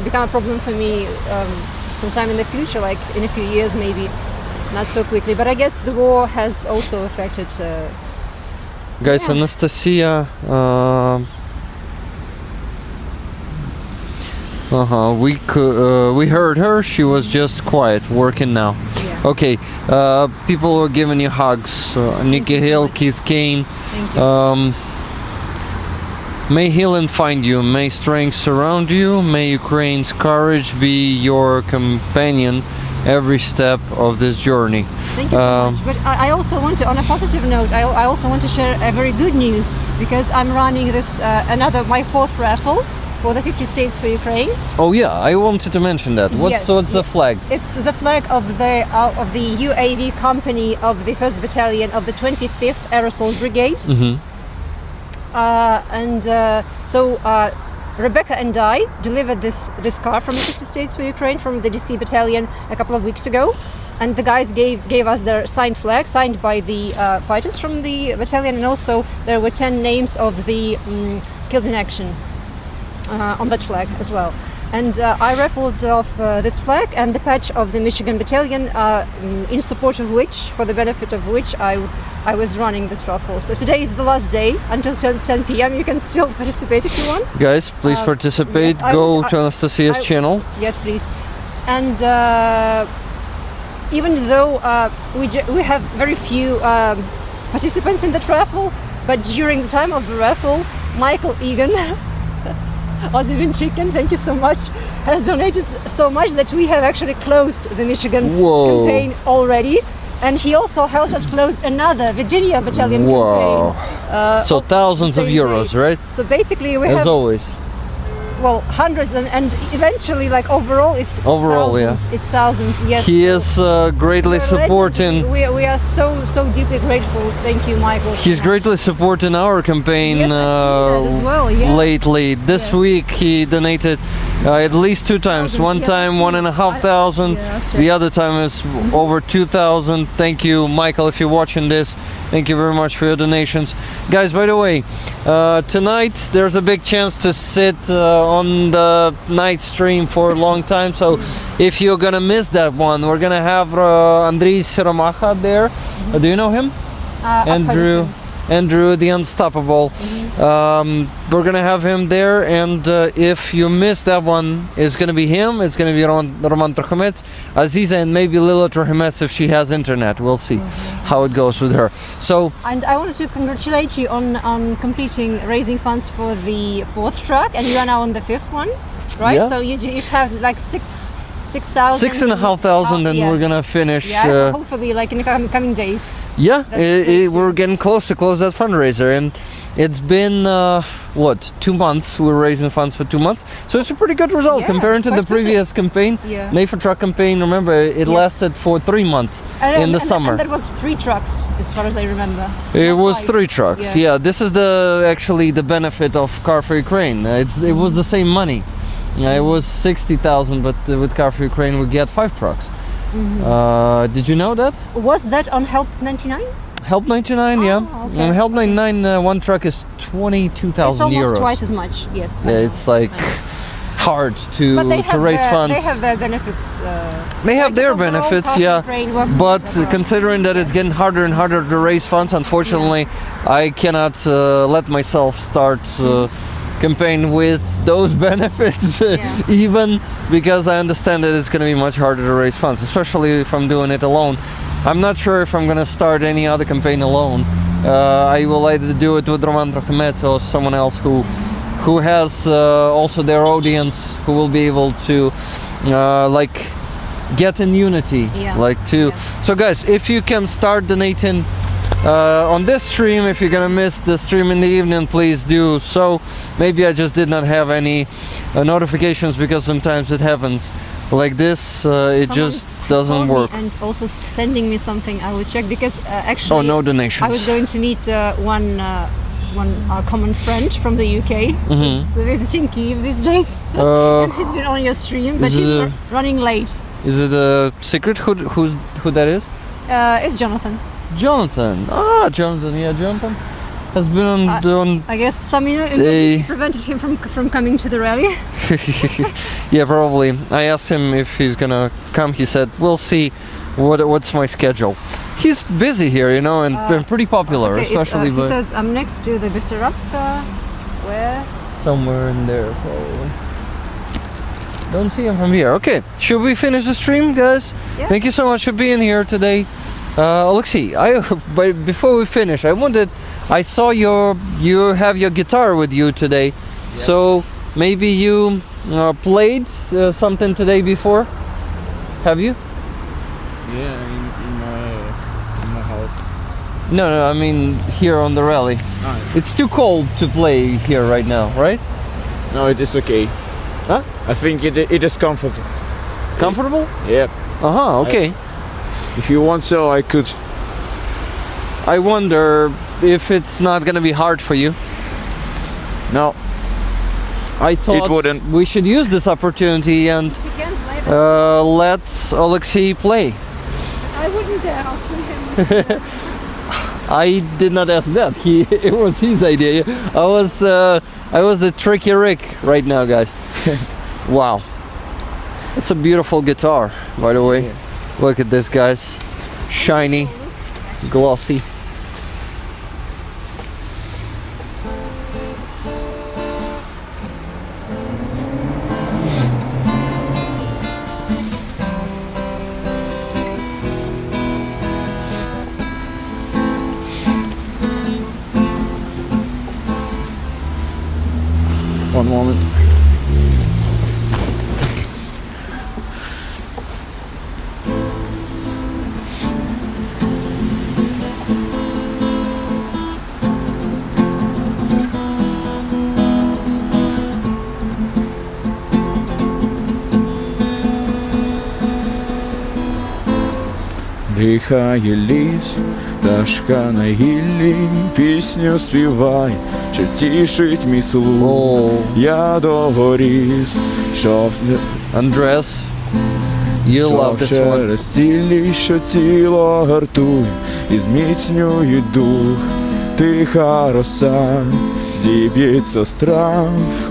become a problem for me sometime in the future, like in a few years maybe, not so quickly. But I guess the war has also affected. Guys, Yeah. Anastasia. We heard her. She was just quiet, working now. Yeah. Okay. People were giving you hugs. Nikki you so Hill, much. Keith Kane. Thank you. May healing find you. May strength surround you. May Ukraine's courage be your companion every step of this journey. Thank you so much. But I also want to, on a positive note, I also want to share a very good news, because I'm running this my fourth raffle for the 50 States for Ukraine. Oh yeah, I wanted to mention that. What's the flag? It's the flag of the UAV company of the 1st Battalion of the 25th Aerosol Brigade. So Rebecca and I delivered this car from the 50 States for Ukraine from the DC Battalion a couple of weeks ago. And the guys gave us their signed flag, signed by the fighters from the battalion, and also there were 10 names of the killed in action on that flag as well. And I raffled off this flag and the patch of the Michigan Battalion, in support of which, for the benefit of which, I was running this raffle. So today is the last day until 10 p.m. You can still participate if you want. Guys, please participate. Yes, Go to Anastasia's channel. Yes, please. And even though we have very few participants in that raffle, but during the time of the raffle, Michael Egan, Azov Chicken, thank you so much, has donated so much that we have actually closed the Michigan campaign already. And he also helped us close another Virginia Battalion campaign. So thousands of euros, day. right? So basically we have... As always. Well, hundreds and eventually, like overall, it's thousands. Yeah. It's thousands. Yes. He is greatly supporting. We are so deeply grateful. Thank you, Michael. He's greatly supporting our campaign as well, yeah. lately. This week he donated at least 2 times. One time 1,500. The other time is over 2,000. Thank you, Michael, if you're watching this. Thank you very much for your donations, guys. By the way, tonight there's a big chance to sit on the night stream for a long time. So if you're gonna miss that one, we're gonna have Andriy Siromacha there. Do you know him? Andrew the Unstoppable. We're gonna have him there, and if you miss that one, it's gonna be him. It's gonna be Roman Trochimets, Aziza, and maybe Lila Trochimets if she has internet. We'll see how it goes with her. So, and I wanted to congratulate you on completing raising funds for the 4th track, and you are now on the 5th one, right? Yeah. So you have like 6,000. 6,500, and we're gonna finish. Hopefully, like in the coming days. Yeah, we're getting close to close that fundraiser, and it's been 2 months. We're raising funds for 2 months, so it's a pretty good result comparing to the previous campaign. Neighbor Truck campaign. Remember, it lasted for 3 months in the summer. And that was 3 trucks, as far as I remember. It was 3 trucks. Yeah, this is actually the benefit of Car for Ukraine. It was the same money. It was 60,000, but with Car for Ukraine we get 5 trucks. Did you know that? Was that on Help 99? Help 99, yeah. Okay. And Help 99, one truck is 22,000 euros. It's almost twice as much, yes. Yeah, it's like hard to raise funds. They have their benefits. They have their benefits, yeah. But considering that it's getting harder and harder to raise funds, unfortunately, I cannot let myself start campaign with those benefits, even because I understand that it's going to be much harder to raise funds, especially if I'm doing it alone. I'm not sure if I'm going to start any other campaign alone. I will either do it with Roman Trochimets or someone else who has also their audience, who will be able to get in unity. So guys, if you can start donating on this stream, if you're gonna miss the stream in the evening, please do so. Maybe I just did not have any notifications, because sometimes it happens like this. It just doesn't work. And also sending me something, I will check, because actually no donations. I was going to meet our common friend from the UK who's visiting Kiev these days. And he's been on your stream, but he's running late. Is it a secret who that is? It's Jonathan. Jonathan. Jonathan. Yeah, Jonathan has been on. I guess some emergency prevented him from coming to the rally. Yeah, probably. I asked him if he's gonna come. He said, "We'll see. What's my schedule?" He's busy here, and pretty popular, especially. He says, "I'm next to the Bessarabska." Where? Somewhere in there, probably. Don't see him from here. Okay, should we finish the stream, guys? Yeah. Thank you so much for being here today. Alexei, before we finish, I saw you have your guitar with you today, so maybe you played something today before? Have you? Yeah, in my house. No, I mean here on the rally. It's too cold to play here right now, right? No, it is okay. Huh? I think it is comfortable. Comfortable? Yeah. Okay. If you want so, I could. I wonder if it's not gonna be hard for you. No, I thought it wouldn't. we should use this opportunity and You can play, but let Alexei play. I wouldn't dare ask him. I did not ask that. It was his idea. I was a tricky Rick right now, guys. Wow. It's a beautiful guitar, by the way. Yeah. Look at this, guys. Shiny, glossy. One moment. Дихає ліс, пташка на гіллі, пісню співай, що тішить мій слух. Oh, Я догоріс, що Andres, you love this one. через цілі, що тіло гартує, і зміцнює дух. Тиха роса, зіб'ється страв,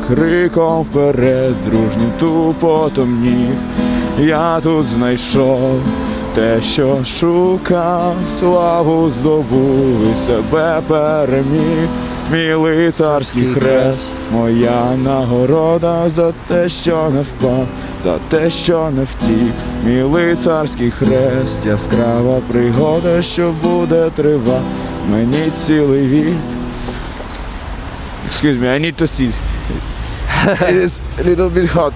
криком вперед, дружнім тупотом ніг. Я тут знайшов те, що шукав, славу здобув і себе переміг. Мій лицарський хрест, моя нагорода за те, що не впав, за те, що не втік. Мій лицарський хрест, яскрава пригода, що буде тривати мені цілий вік. Excuse me, I need to sit. It is a little bit hot.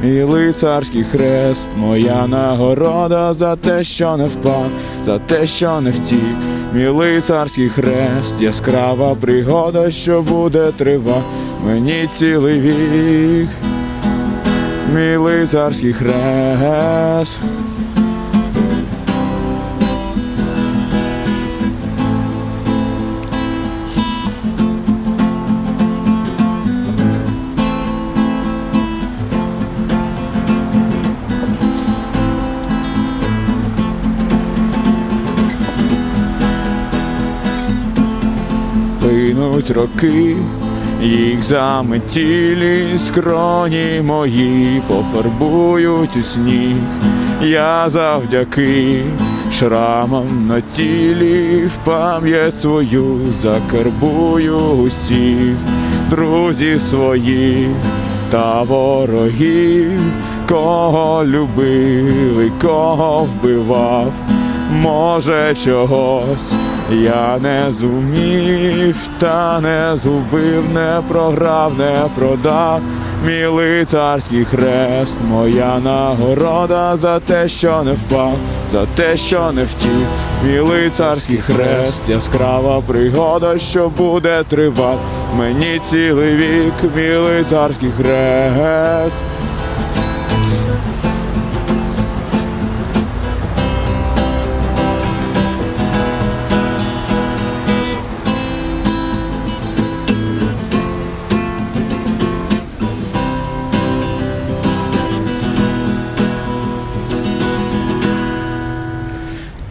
Мій лицарський хрест, моя нагорода за те, що не впав, за те, що не втік. Мій лицарський хрест, яскрава пригода, що буде тривати мені цілий вік. Мій лицарський хрест. Плинуть роки, їх заметілі скроні мої пофарбують у сніг. Я завдяки шрамам на тілі в пам'ять свою закарбую усіх друзів своїх та ворогів, кого любив і кого вбивав. Може, чогось я не зумів, та не згубив, не програв, не продав. Мій лицарський хрест, моя нагорода за те, що не впав, за те, що не втік. Мій лицарський хрест, яскрава пригода, що буде тривати мені цілий вік. Мій лицарський хрест.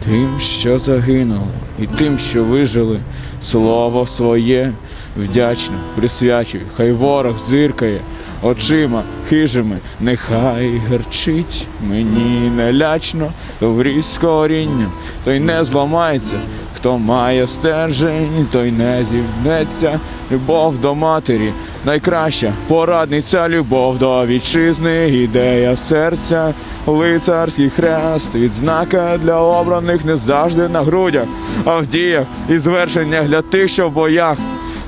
Тим, що загинули, і тим, що вижили, слово своє вдячно присвячую. Хай ворог зиркає очима хижими, нехай гарчить мені не лячно, то вріс з корінням, той не зламається. Хто має стержень, той не зівнеться. Любов до матері найкраща порадниця, любов до вітчизни, ідея серця. Лицарський хрест, відзнака для обраних не завжди на грудях, а в діях і звершеннях для тих, що в боях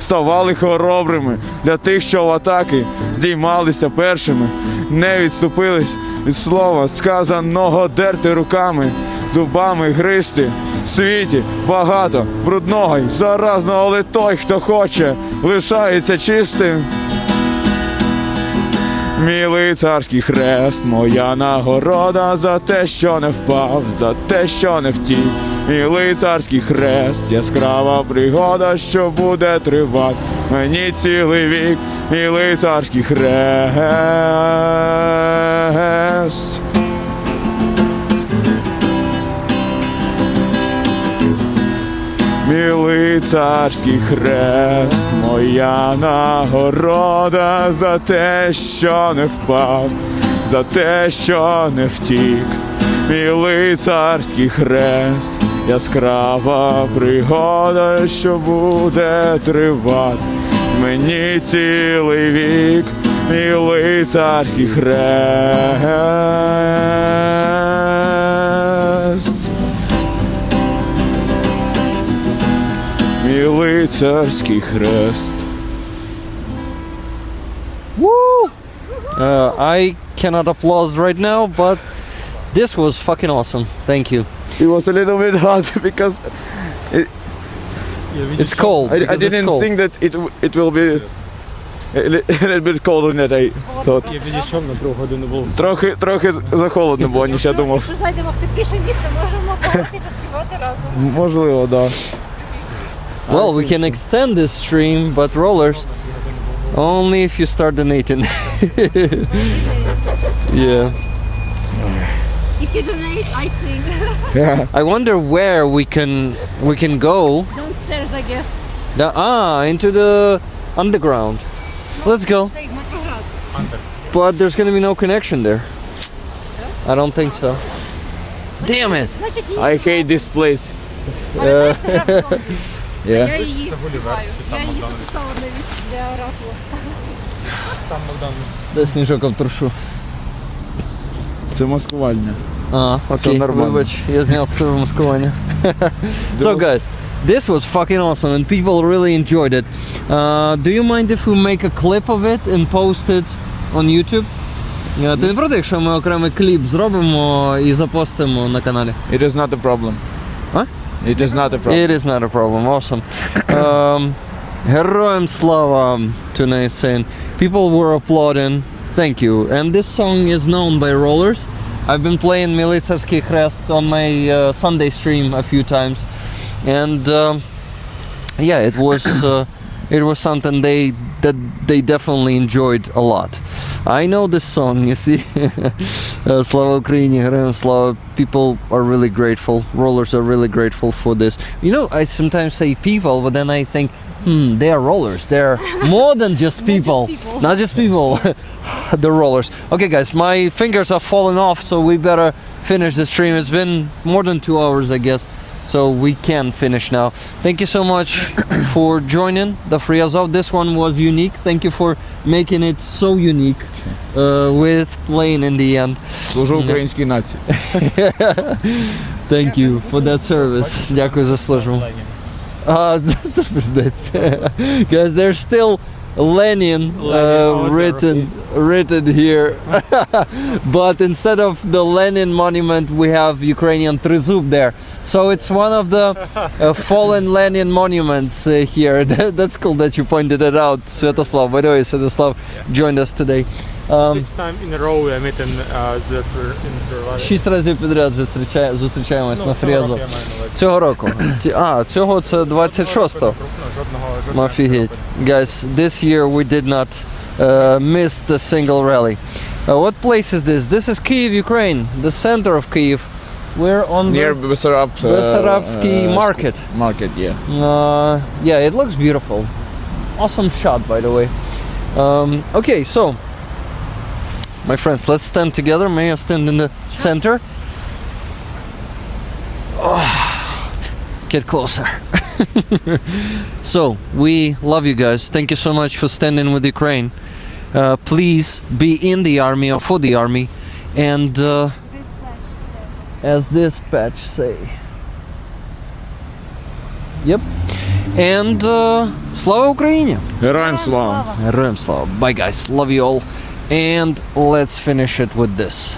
ставали хоробрими, для тих, що в атаки здіймалися першими, не відступились від слова сказаного, дерти руками, зубами гризти. В світі багато брудного й заразного, але той, хто хоче, лишається чистим. Мій лицарський хрест, моя нагорода за те, що не впав, за те, що не втік. Мій лицарський хрест, яскрава пригода, що буде тривати мені цілий вік. Мій лицарський хрест. Мій лицарський хрест, моя нагорода за те, що не впав, за те, що не втік. Мій лицарський хрест, яскрава пригода, що буде тривати мені цілий вік. Мій лицарський хрест. Мій лицарський хрест. Woo! I cannot applaud right now, but this was fucking awesome. Thank you. It was a little bit hard because It's cold. I because it's didn't cold. think that it will be a little bit colder than I thought. Я підійшов на другу годину був. Трохи захолодно було, ніж я думав. Якщо зайдемо в тепліше місце, можемо пойти поспівати разом. Можливо, да. Well, we can extend this stream, but rollers only if you start donating. Yeah. If you donate, I sing. Yeah. I wonder where we can go. Downstairs, I guess. Into the underground. Let's go. Це Дмитроград. But there's gonna be no connection there. I don't think so. Damn it! Значить, її I hate this place. пам'ятаєш, ти грав сон? Я Yeah. її співаю. Я її записала навіть для рафлу. Де сніжок обтрушу. Це маскування. Окей, нормально. вибач, я зняв з тебе маскування. So guys, this was fucking awesome and people really enjoyed it. Do you mind if we make a clip of it and post it on YouTube? Ти не проти, якщо ми окремий кліп зробимо і запостимо на каналі? It is not a problem. Huh? It is not a problem. It is not a problem. Awesome. Героям слава, Tuna is saying. People were applauding. Thank you. And this song is known by rollers. I've been playing Militsarski Krest on my Sunday stream a few times. And yeah, it was something they definitely enjoyed a lot. I know this song, you see. Slava Ukraini, Героям слава. People are really grateful. Rollers are really grateful for this. You know, I sometimes say people, but then I think, they are rollers. They're more than just people. Not just people. The rollers. Okay, guys, my fingers are falling off, so we better finish the stream. It's been more than 2 hours, I guess. So we can finish now. Thank you so much for joining the Free Azov. This one was unique. Thank you for making it so unique with playing in the end. Служу українській нації. Thank you for that service. Дякую за службу. Це пиздець. Guys, there's still Lenin written here. But instead of the Lenin monument, we have Ukrainian Trizub there. So it's one of the fallen Lenin monuments here. That's cool that you pointed it out, Svetoslav. By the way, Svetoslav joined us today. 6 times in a row I met in the 6 разів підряд зустрічаємось на Free Azov. Цього року. Цього це 26-го. Офігеть. Guys, this year we did not miss the single rally. What place is this? This is Kiev, Ukraine, the center of Kiev. We're on Near the Bessarabsky market. Market, yeah. Yeah, it looks beautiful. Awesome shot, by the way. Okay, so my friends, let's stand together. May I stand in the center? Get closer. So, we love you guys. Thank you so much for standing with Ukraine. Please be in the army or for the army. And as this patch say. Yep. And Slava Ukraini! Героям слава! Героям слава. Bye guys, love you all. And let's finish it with this.